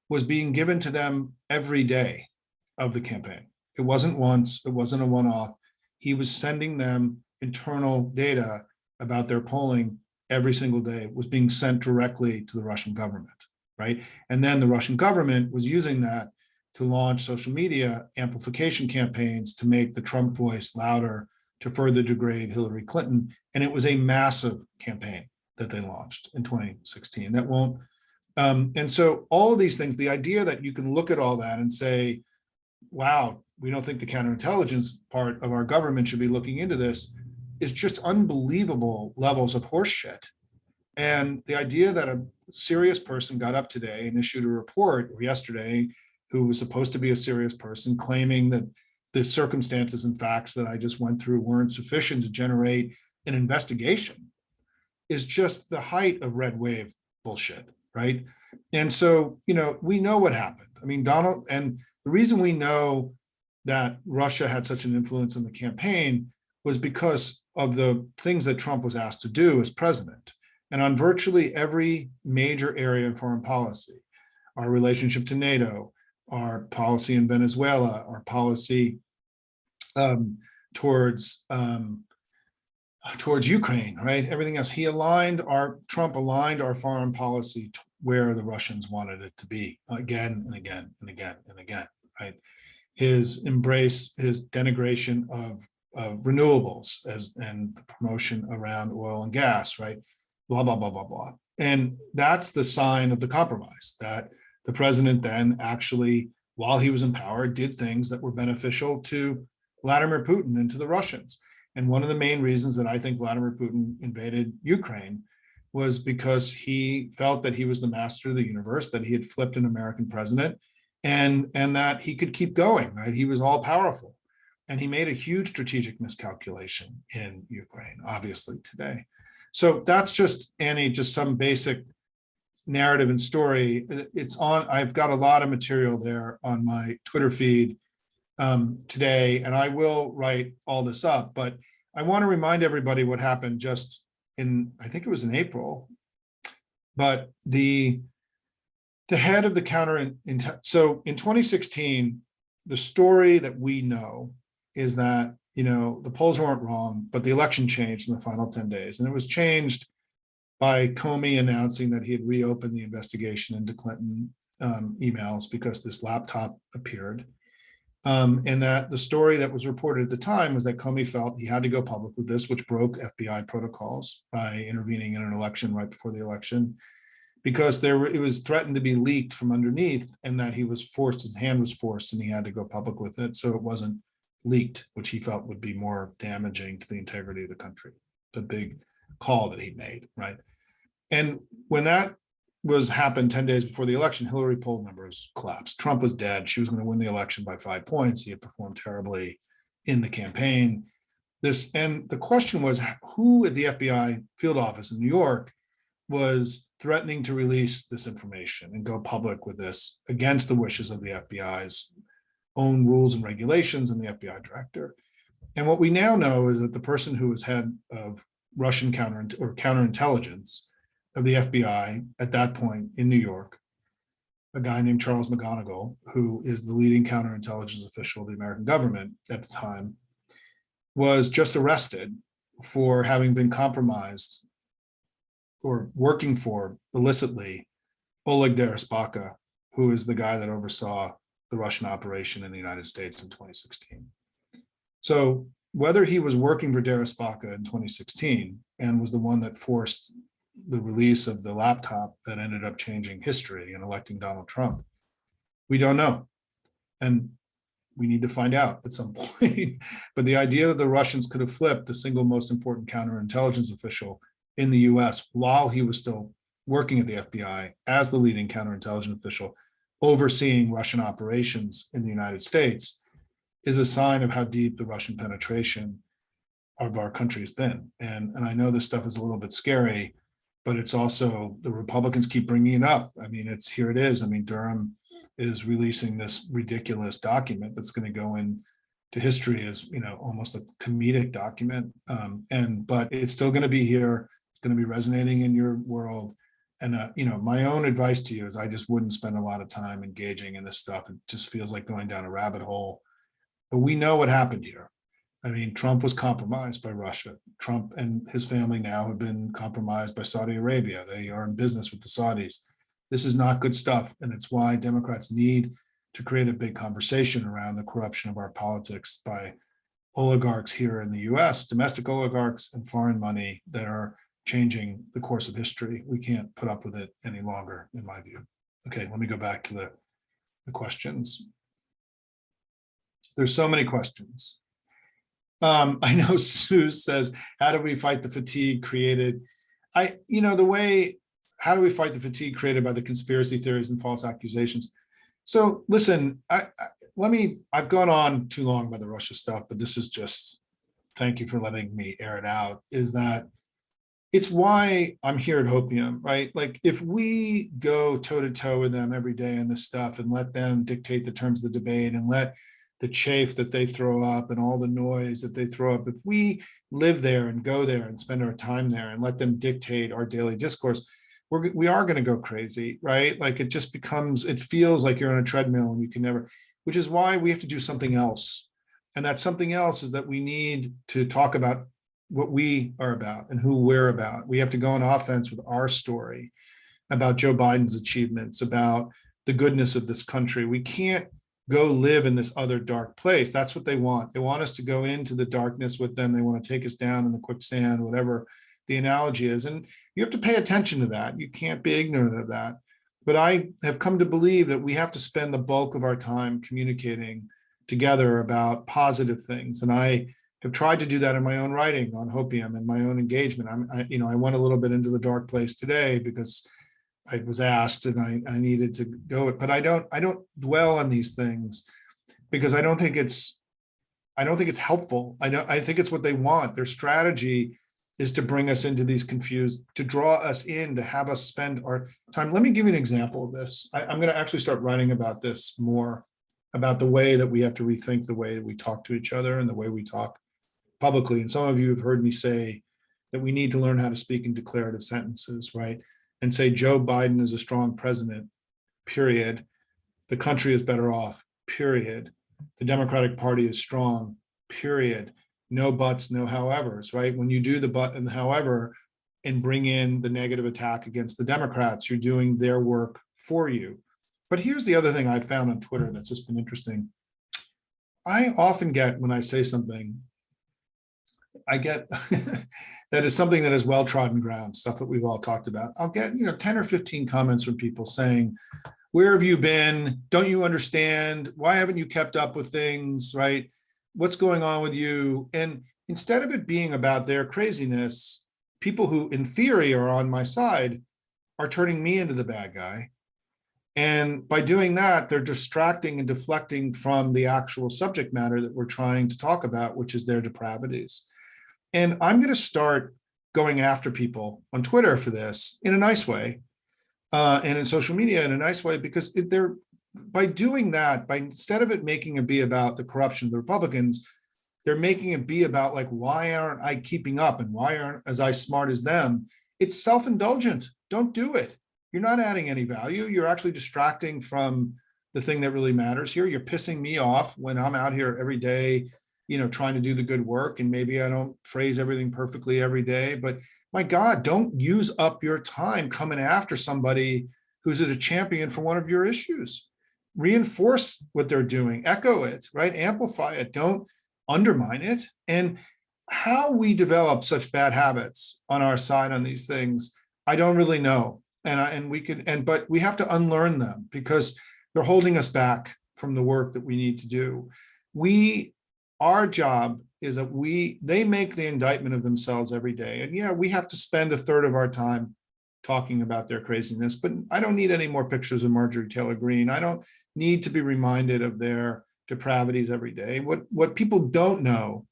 was being given to them every day of the campaign. It wasn't once, it wasn't a one-off. He was sending them internal data about their polling every single day. It was being sent directly to the Russian government, right? And then the Russian government was using that to launch social media amplification campaigns to make the Trump voice louder, to further degrade Hillary Clinton. And it was a massive campaign that they launched in 2016. That won't, and so all of these things, the idea that you can look at all that and say, wow, we don't think the counterintelligence part of our government should be looking into this, is just unbelievable levels of horseshit. And the idea that a serious person got up today and issued a report, or yesterday, who was supposed to be a serious person, claiming that the circumstances and facts that I just went through weren't sufficient to generate an investigation, is just the height of red wave bullshit, right? And so, we know what happened. I mean, Donald, and the reason we know that Russia had such an influence in the campaign was because of the things that Trump was asked to do as president. And on virtually every major area in foreign policy, our relationship to NATO, our policy in Venezuela, our policy towards Ukraine, right? Everything else. Trump aligned our foreign policy to where the Russians wanted it to be again and again and again and again, right? His embrace, his denigration of renewables and the promotion around oil and gas, right? Blah, blah, blah, blah, blah. And that's the sign of the compromise, that the president then actually, while he was in power, did things that were beneficial to Vladimir Putin and to the Russians. And one of the main reasons that I think Vladimir Putin invaded Ukraine was because he felt that he was the master of the universe, that he had flipped an American president, and that he could keep going, right? He was all powerful. And he made a huge strategic miscalculation in Ukraine, obviously, today. So that's just, Annie, just some basic narrative and story. I've got a lot of material there on my Twitter feed today, and I will write all this up, but I want to remind everybody what happened just I think it was in April, but the head of the so in 2016, the story that we know is that, the polls weren't wrong, but the election changed in the final 10 days. And it was changed by Comey announcing that he had reopened the investigation into Clinton emails because this laptop appeared. And that the story that was reported at the time was that Comey felt he had to go public with this, which broke FBI protocols by intervening in an election right before the election, because it was threatened to be leaked from underneath, and that his hand was forced, and he had to go public with it. So it wasn't leaked, which he felt would be more damaging to the integrity of the country. The big call that he made, right? And when that happened 10 days before the election, Hillary poll numbers collapsed. Trump was dead. She was going to win the election by 5 points. He had performed terribly in the campaign. And the question was, who at the FBI field office in New York was threatening to release this information and go public with this against the wishes of the FBI's own rules and regulations and the FBI director. And what we now know is that the person who was head of Russian counterintelligence of the FBI at that point in New York, a guy named Charles McGonigal, who is the leading counterintelligence official of the American government at the time, was just arrested for having been compromised or working for illicitly Oleg Deripaska, who is the guy that oversaw the Russian operation in the United States in 2016. So whether he was working for Deripaska in 2016 and was the one that forced the release of the laptop that ended up changing history and electing Donald Trump, we don't know. And we need to find out at some point. But the idea that the Russians could have flipped the single most important counterintelligence official in the US while he was still working at the FBI as the leading counterintelligence official overseeing Russian operations in the United States is a sign of how deep the Russian penetration of our country has been. And I know this stuff is a little bit scary, but it's also, the Republicans keep bringing it up. I mean, here it is. I mean, Durham is releasing this ridiculous document that's going to go into history as, almost a comedic document. But it's still going to be here. It's going to be resonating in your world. And, my own advice to you is I just wouldn't spend a lot of time engaging in this stuff. It just feels like going down a rabbit hole. But we know what happened here. I mean, Trump was compromised by Russia. Trump and his family now have been compromised by Saudi Arabia. They are in business with the Saudis. This is not good stuff. And it's why Democrats need to create a big conversation around the corruption of our politics by oligarchs here in the US, domestic oligarchs and foreign money that are changing the course of history. We can't put up with it any longer, in my view. Okay, let me go back to the questions. There's so many questions. I know Sue says, how do we fight the fatigue created? How do we fight the fatigue created by the conspiracy theories and false accusations? So listen, I've gone on too long by the Russia stuff, but this is just, thank you for letting me air it out, is that it's why I'm here at Hopium, right? Like, if we go toe to toe with them every day on this stuff and let them dictate the terms of the debate and let the chafe that they throw up and all the noise that they throw up, if we live there and go there and spend our time there and let them dictate our daily discourse, we are going to go crazy, right? Like it just becomes, it feels like you're on a treadmill and you can never, which is why we have to do something else. And that something else is that we need to talk about what we are about and who we're about. We have to go on offense with our story about Joe Biden's achievements, about the goodness of this country. We can't go live in this other dark place. That's what they want. They want us to go into the darkness with them. They want to take us down in the quicksand, whatever the analogy is. And you have to pay attention to that. You can't be ignorant of that. But I have come to believe that we have to spend the bulk of our time communicating together about positive things. And I have tried to do that in my own writing on hopium and my own engagement. I went a little bit into the dark place today because I was asked and I needed to go, but I don't dwell on these things because I don't think it's helpful. I think it's what they want. Their strategy is to bring us into these confused, to draw us in, to have us spend our time. Let me give you an example of this. I'm going to actually start writing about this more, about the way that we have to rethink the way that we talk to each other and the way we talk publicly. And some of you have heard me say that we need to learn how to speak in declarative sentences, right? And say Joe Biden is a strong president, period. The country is better off, period. The Democratic Party is strong, period. No buts, no howevers, right? When you do the but and the however and bring in the negative attack against the Democrats, you're doing their work for you. But here's the other thing I found on Twitter that's just been interesting. I often get, when I say something, I get that is something that is well-trodden ground, stuff that we've all talked about. I'll get 10 or 15 comments from people saying, where have you been? Don't you understand? Why haven't you kept up with things, right? What's going on with you? And instead of it being about their craziness, people who in theory are on my side are turning me into the bad guy. And by doing that, they're distracting and deflecting from the actual subject matter that we're trying to talk about, which is their depravities. And I'm going to start going after people on Twitter for this in a nice way, and in social media in a nice way, because they're, by doing that, by instead of it making it be about the corruption of the Republicans, they're making it be about like, why aren't I keeping up and why aren't as I smart as them? It's self-indulgent. Don't do it. You're not adding any value. You're actually distracting from the thing that really matters here. You're pissing me off when I'm out here every day, trying to do the good work, and maybe I don't phrase everything perfectly every day, but my God, don't use up your time coming after somebody who's a champion for one of your issues. Reinforce what they're doing, echo it, right? Amplify it, don't undermine it. And how we develop such bad habits on our side on these things, I don't really know. But we have to unlearn them because they're holding us back from the work that we need to do. Our job is that they make the indictment of themselves every day. And yeah, we have to spend a third of our time talking about their craziness, but I don't need any more pictures of Marjorie Taylor Greene. I don't need to be reminded of their depravities every day. What people don't know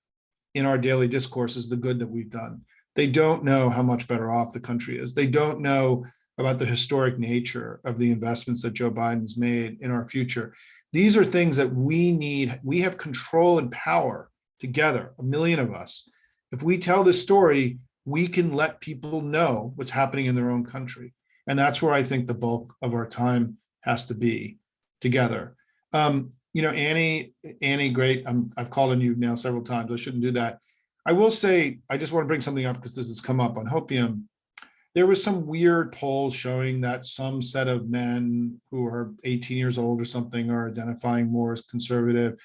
in our daily discourse is the good that we've done. They don't know how much better off the country is. They don't know about the historic nature of the investments that Joe Biden's made in our future. These are things that we need. We have control and power together, a million of us. If we tell this story, we can let people know what's happening in their own country. And that's where I think the bulk of our time has to be together. Annie, great. I've called on you now several times. I shouldn't do that. I will say, I just want to bring something up because this has come up on hopium. There was some weird polls showing that some set of men who are 18 years old or something are identifying more as conservative.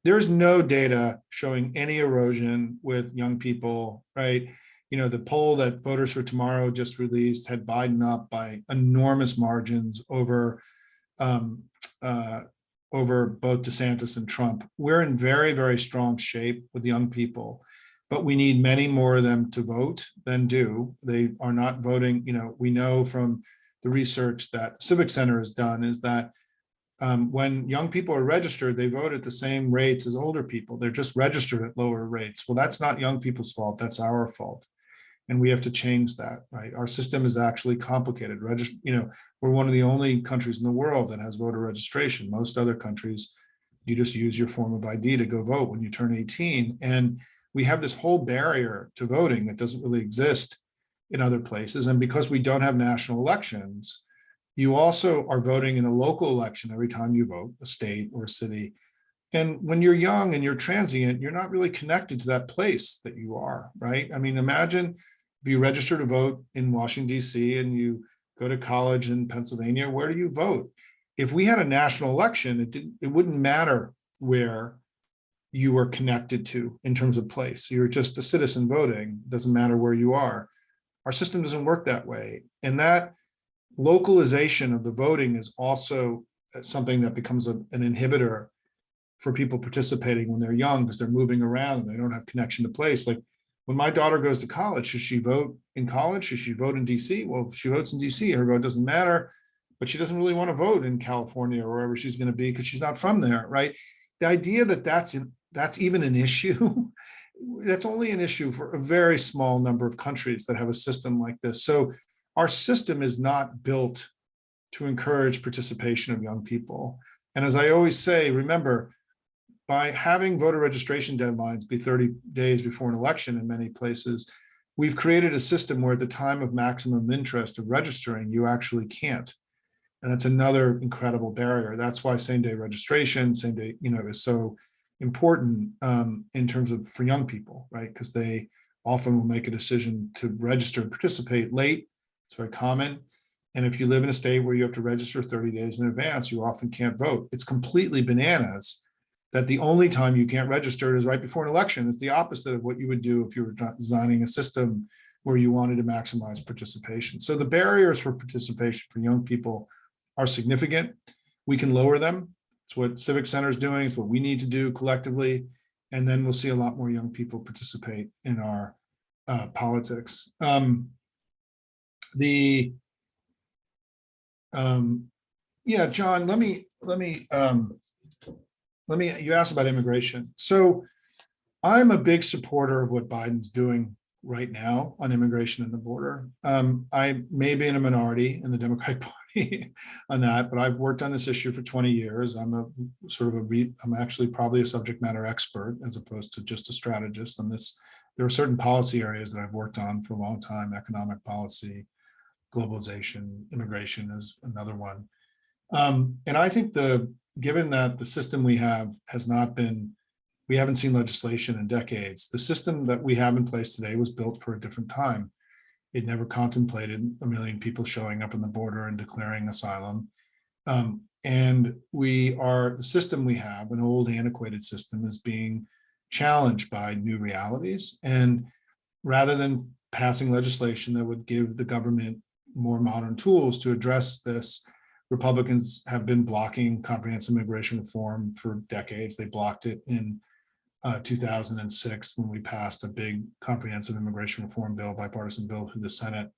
There's no data showing any erosion with young people, right? The poll that Voters for Tomorrow just released had Biden up by enormous margins over both DeSantis and Trump. We're in very, very strong shape with young people, but we need many more of them to vote than do. They are not voting. We know from the research that the Civic Center has done is that when young people are registered, they vote at the same rates as older people. They're just registered at lower rates. Well, that's not young people's fault. That's our fault. And we have to change that, right? Our system is actually complicated. We're one of the only countries in the world that has voter registration. Most other countries You just use your form of ID to go vote when you turn 18. And we have this whole barrier to voting that doesn't really exist in other places. And because we don't have national elections, you also are voting in a local election every time you vote, a state or a city. And when you're young and you're transient, you're not really connected to that place that you are, right? I mean, imagine if you register to vote in Washington, D.C., and you go to college in Pennsylvania, where do you vote? If we had a national election, it wouldn't matter where you were connected to in terms of place. You're just a citizen voting. It doesn't matter where you are. Our system doesn't work that way. And that localization of the voting is also something that becomes an inhibitor for people participating when they're young, because they're moving around and they don't have connection to place. Like when my daughter goes to college, should she vote in college? Should she vote in DC? Well, if she votes in DC, her vote doesn't matter, but she doesn't really want to vote in California or wherever she's going to be because she's not from there, right? The idea that that's even an issue, that's only an issue for a very small number of countries that have a system like this. So our system is not built to encourage participation of young people. And as I always say, remember, by having voter registration deadlines be 30 days before an election in many places, we've created a system where at the time of maximum interest of registering, you actually can't. And that's another incredible barrier. That's why same-day registration, same-day, is so important in terms of for young people, right? Because they often will make a decision to register and participate late. It's very common. And if you live in a state where you have to register 30 days in advance, you often can't vote. It's completely bananas that the only time you can't register is right before an election. It's the opposite of what you would do if you were designing a system where you wanted to maximize participation. So the barriers for participation for young people are significant. We can lower them. It's what Civic Center is doing. It's what we need to do collectively. And then we'll see a lot more young people participate in our politics. Yeah, John, let me, you asked about immigration. So I'm a big supporter of what Biden's doing right now on immigration and the border. I may be in a minority in the Democratic Party on that, but I've worked on this issue for 20 years. I'm I'm actually probably a subject matter expert as opposed to just a strategist on this. There are certain policy areas that I've worked on for a long time: economic policy, globalization, immigration is another one. And I think given that the system we have has not been, we haven't seen legislation in decades. The system that we have in place today was built for a different time. It never contemplated 1 million people showing up on the border and declaring asylum. And the system we have, an old antiquated system, is being challenged by new realities. And rather than passing legislation that would give the government more modern tools to address this, Republicans have been blocking comprehensive immigration reform for decades. They blocked it in 2006 when we passed a big comprehensive immigration reform bill, bipartisan bill, through the Senate.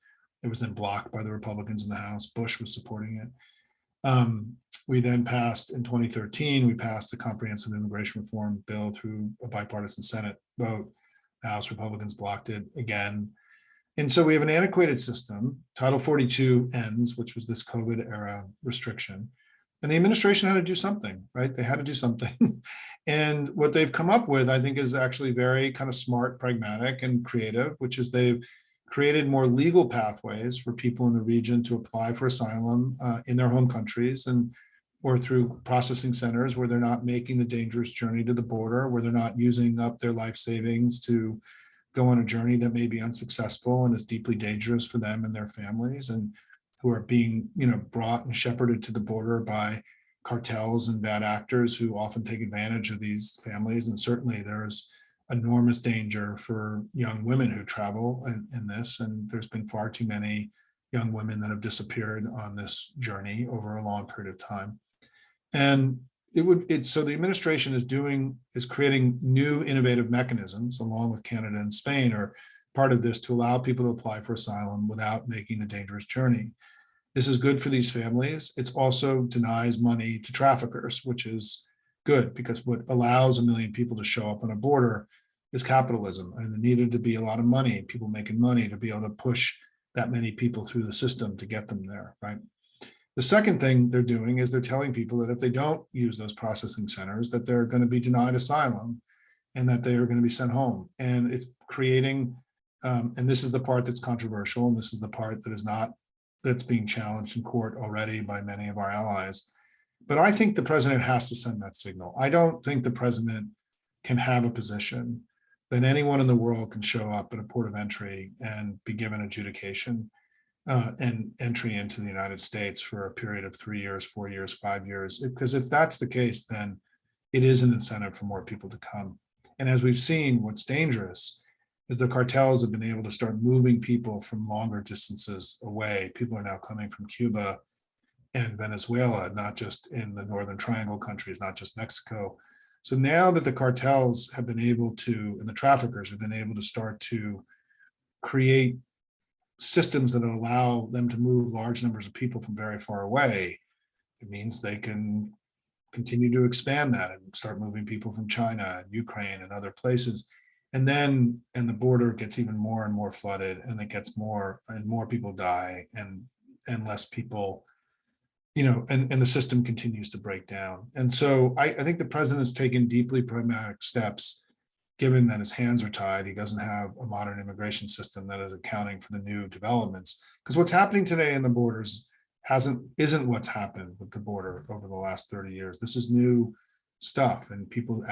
It was then blocked by the Republicans in the House. Bush was supporting it. We then passed in 2013, we passed a comprehensive immigration reform bill through a bipartisan Senate vote. The House Republicans blocked it again. And so we have an antiquated system. Title 42 ends, which was this COVID era restriction. And the administration had to do something, right? They had to do something. And what they've come up with, I think, is actually very kind of smart, pragmatic, and creative, which is they've created more legal pathways for people in the region to apply for asylum in their home countries, and or through processing centers where they're not making the dangerous journey to the border, where they're not using up their life savings to go on a journey that may be unsuccessful and is deeply dangerous for them and their families, and who are being, brought and shepherded to the border by cartels and bad actors who often take advantage of these families. And certainly there's enormous danger for young women who travel in this. And there's been far too many young women that have disappeared on this journey over a long period of time. And so the administration is creating new innovative mechanisms, along with Canada and Spain are part of this, to allow people to apply for asylum without making a dangerous journey. This is good for these families. It's also denies money to traffickers, which is good, because what allows 1 million people to show up on a border is capitalism. And there needed to be a lot of money, people making money, to be able to push that many people through the system to get them there, right? The second thing they're doing is they're telling people that if they don't use those processing centers, that they're going to be denied asylum and that they are going to be sent home. And it's creating, and this is the part that's controversial, and this is the part that is not, that's being challenged in court already by many of our allies. But I think the president has to send that signal. I don't think the president can have a position that anyone in the world can show up at a port of entry and be given adjudication and entry into the United States for a period of 3 years, 4 years, 5 years. Because if that's the case, then it is an incentive for more people to come. And as we've seen, what's dangerous is the cartels have been able to start moving people from longer distances away. People are now coming from Cuba and Venezuela, not just in the Northern Triangle countries, not just Mexico. So now that the cartels have been able to, and the traffickers have been able to start to create systems that allow them to move large numbers of people from very far away, it means they can continue to expand that and start moving people from China and Ukraine and other places. And then, and the border gets even more and more flooded, and it gets more and more people die, and less people, and the system continues to break down. And so I think the president has taken deeply pragmatic steps, given that his hands are tied. He doesn't have a modern immigration system that is accounting for the new developments. Because what's happening today in the borders isn't what's happened with the border over the last 30 years. This is new stuff, and people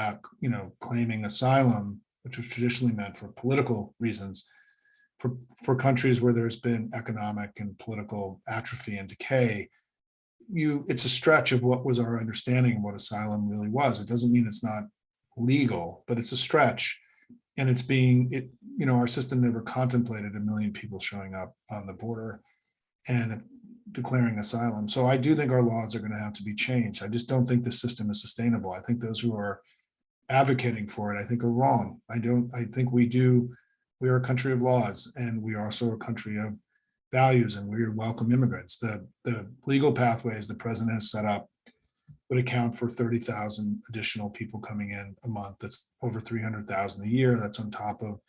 claiming asylum, which was traditionally meant for political reasons, for countries where there's been economic and political atrophy and decay. It's a stretch of what was our understanding of what asylum really was. It doesn't mean it's not legal, but it's a stretch, and our system never contemplated 1 million people showing up on the border and declaring asylum. So I do think our laws are going to have to be changed. I just don't think the system is sustainable. I think those who are advocating for it, I think, are wrong. I think we are a country of laws, and we are also a country of values, and we welcome immigrants. The legal pathways the president has set up would account for 30,000 additional people coming in a month. That's over 300,000 a year. That's on top of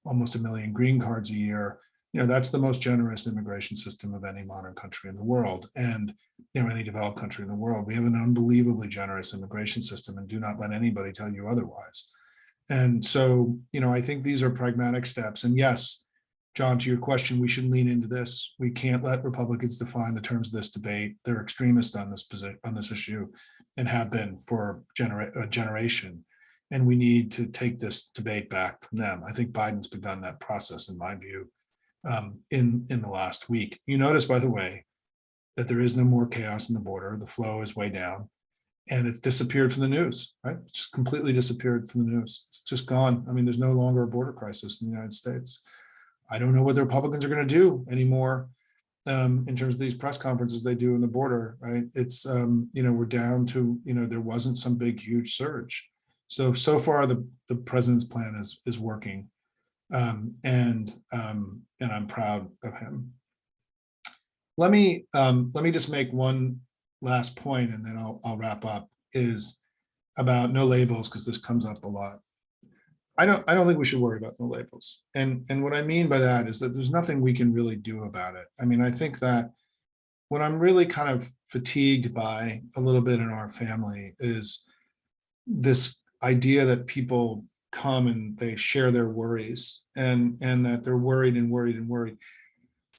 almost 1 million green cards a year. That's the most generous immigration system of any modern country in the world, and any developed country in the world. We have an unbelievably generous immigration system, and do not let anybody tell you otherwise. And so, I think these are pragmatic steps. And yes, John, to your question, we should lean into this. We can't let Republicans define the terms of this debate. They're extremists on this issue, and have been for a generation. And we need to take this debate back from them. I think Biden's begun that process, in my view, in the last week. You notice, by the way, that there is no more chaos in the border. The flow is way down, and it's disappeared from the news, right? It's just completely disappeared from the news. It's just gone. I mean, there's no longer a border crisis in the United States. I don't know what the Republicans are going to do anymore in terms of these press conferences they do in the border, right? It's, we're down to, there wasn't some big, huge surge. So far, the president's plan is working. And I'm proud of him. Let me just make one last point, and then I'll wrap up, is about no labels, because this comes up a lot. I don't think we should worry about no labels. And what I mean by that is that there's nothing we can really do about it. I mean, I think that what I'm really kind of fatigued by a little bit in our family is this idea that people come and they share their worries, and that they're worried and worried and worried.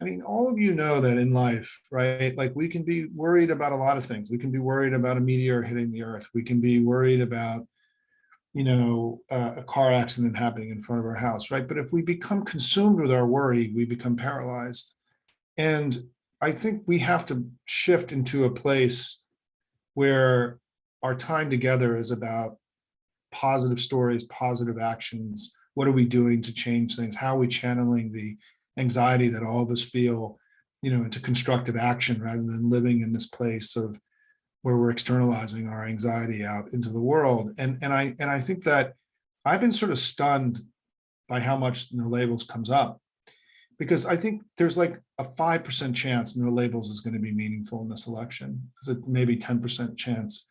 I mean, all of you know that in life, right? Like, we can be worried about a lot of things. We can be worried about a meteor hitting the earth. We can be worried about, a car accident happening in front of our house, right? But if we become consumed with our worry, we become paralyzed. And I think we have to shift into a place where our time together is about positive stories, positive actions. What are we doing to change things? How are we channeling the anxiety that all of us feel, into constructive action, rather than living in this place of where we're externalizing our anxiety out into the world. And I think that I've been sort of stunned by how much no labels comes up, because I think there's like a 5% chance no labels is going to be meaningful in this election. There's a maybe 10% chance.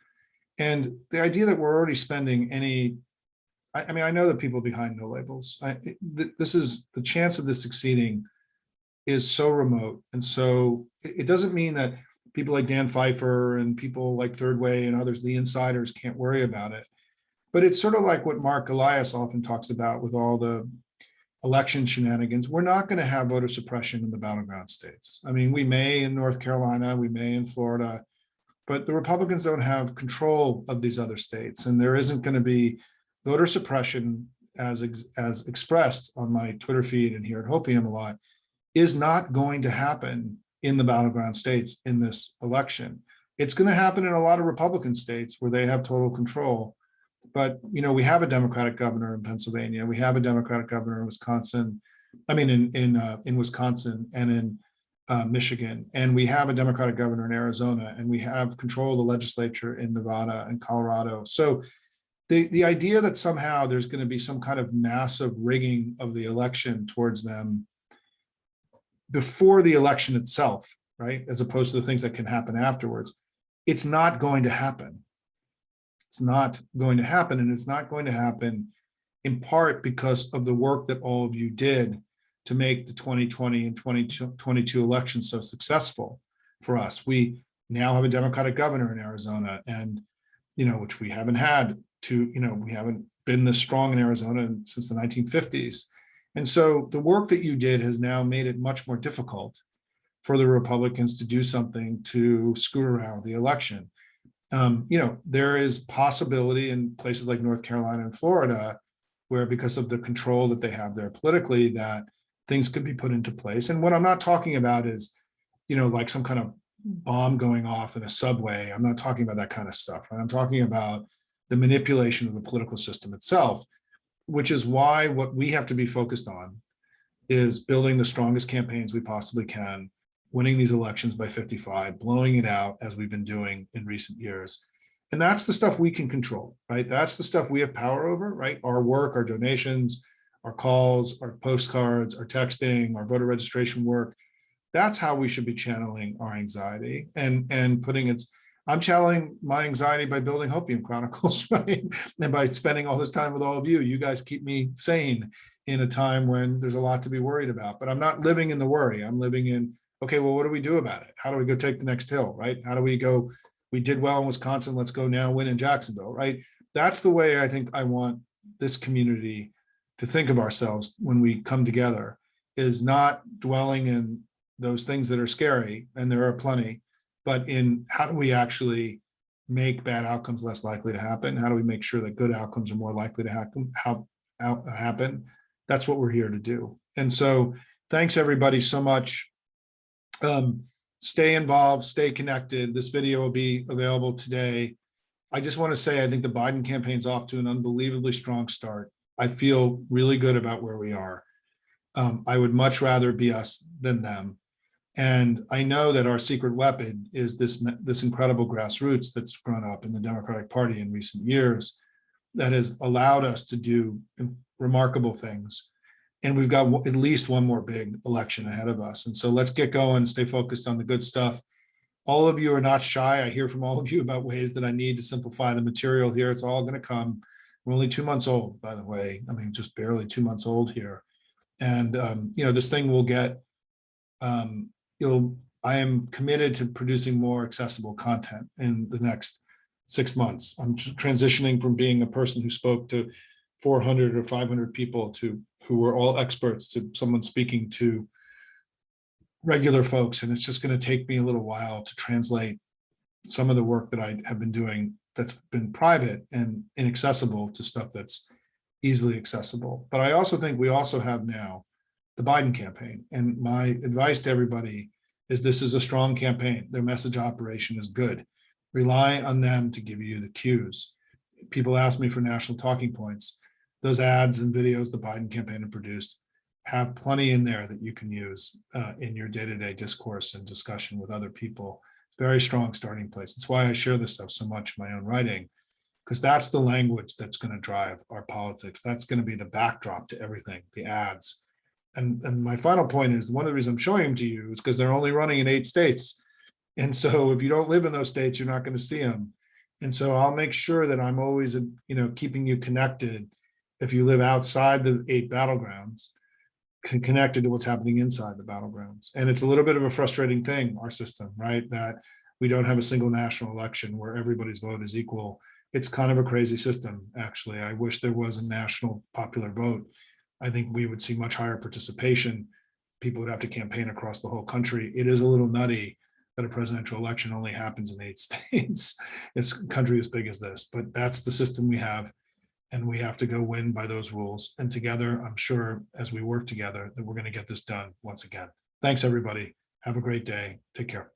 And the idea that we're already spending I mean, I know the people behind no labels. This is the chance of this succeeding is so remote. And so it doesn't mean that people like Dan Pfeiffer and people like Third Way and others, the insiders, can't worry about it. But it's sort of like what Mark Elias often talks about with all the election shenanigans. We're not going to have voter suppression in the battleground states. I mean, we may in North Carolina, we may in Florida, but the Republicans don't have control of these other states. And there isn't going to be voter suppression as expressed on my Twitter feed and here at Hopium a lot, is not going to happen in the battleground states in this election. It's going to happen in a lot of Republican states where they have total control. But, you know, we have a Democratic governor in Pennsylvania. We have a Democratic governor in Wisconsin. I mean, in Wisconsin and in Michigan. And we have a Democratic governor in Arizona. And we have control of the legislature in Nevada and Colorado. So the idea that somehow there's going to be some kind of massive rigging of the election towards them before the election itself, right, as opposed to the things that can happen afterwards, it's not going to happen. It's not going to happen, and it's not going to happen in part because of the work that all of you did to make the 2020 and 2022 elections so successful for us. We now have a Democratic governor in Arizona, and, you know, which we haven't had to, you know, we haven't been this strong in Arizona since the 1950s. And so the work that you did has now made it much more difficult for the Republicans to do something to screw around the election. You know, there is possibility in places like North Carolina and Florida, where because of the control that they have there politically, that things could be put into place. And what I'm not talking about is, you know, like some kind of bomb going off in a subway. I'm not talking about that kind of stuff, right? I'm talking about the manipulation of the political system itself, which is why what we have to be focused on is building the strongest campaigns we possibly can, winning these elections by 55, blowing it out as we've been doing in recent years. And that's the stuff we can control, right? That's the stuff we have power over, right? Our work, our donations, our calls, our postcards, our texting, our voter registration work. That's how we should be channeling our anxiety and putting its, I'm channeling my anxiety by building Hopium Chronicles, right? And by spending all this time with all of you. You guys keep me sane in a time when there's a lot to be worried about. But I'm not living in the worry. I'm living in, okay, well, what do we do about it? How do we go take the next hill, right? How do we go, we did well in Wisconsin, let's go now win in Jacksonville, right? That's the way I think I want this community to think of ourselves when we come together, is not dwelling in those things that are scary, and there are plenty, but in how do we actually make bad outcomes less likely to happen? How do we make sure that good outcomes are more likely to happen? That's what we're here to do. And so thanks everybody so much. Stay involved, stay connected. This video will be available today. I just want to say, I think the Biden campaign's off to an unbelievably strong start. I feel really good about where we are. I would much rather be us than them. And I know that our secret weapon is this incredible grassroots that's grown up in the Democratic Party in recent years that has allowed us to do remarkable things. And we've got at least one more big election ahead of us. And so let's get going, stay focused on the good stuff. All of you are not shy. I hear from all of you about ways that I need to simplify the material here. It's all going to come. We're only 2 months old, by the way. I mean, just barely 2 months old here. And, you know, this thing will get, I am committed to producing more accessible content in the next 6 months. I'm transitioning from being a person who spoke to 400 or 500 people who were all experts to someone speaking to regular folks. And it's just going to take me a little while to translate some of the work that I have been doing that's been private and inaccessible to stuff that's easily accessible. But I also think we also have now the Biden campaign. And my advice to everybody is this is a strong campaign. Their message operation is good. Rely on them to give you the cues. People ask me for national talking points. Those ads and videos the Biden campaign have produced have plenty in there that you can use in your day-to-day discourse and discussion with other people. Very strong starting place. That's why I share this stuff so much in my own writing, because that's the language that's going to drive our politics. That's going to be the backdrop to everything, the ads. And my final point is, one of the reasons I'm showing them to you is because they're only running in 8 states. And so if you don't live in those states, you're not going to see them. And so I'll make sure that I'm always, you know, keeping you connected if you live outside the 8 battlegrounds. connected to what's happening inside the battlegrounds. And it's a little bit of a frustrating thing, our system, right? That we don't have a single national election where everybody's vote is equal. It's kind of a crazy system, actually. I wish there was a national popular vote. I think we would see much higher participation. People would have to campaign across the whole country. It is a little nutty that a presidential election only happens in 8 states. It's a country as big as this, but that's the system we have. And we have to go win by those rules. And together, I'm sure as we work together that we're going to get this done once again. Thanks, everybody. Have a great day. Take care.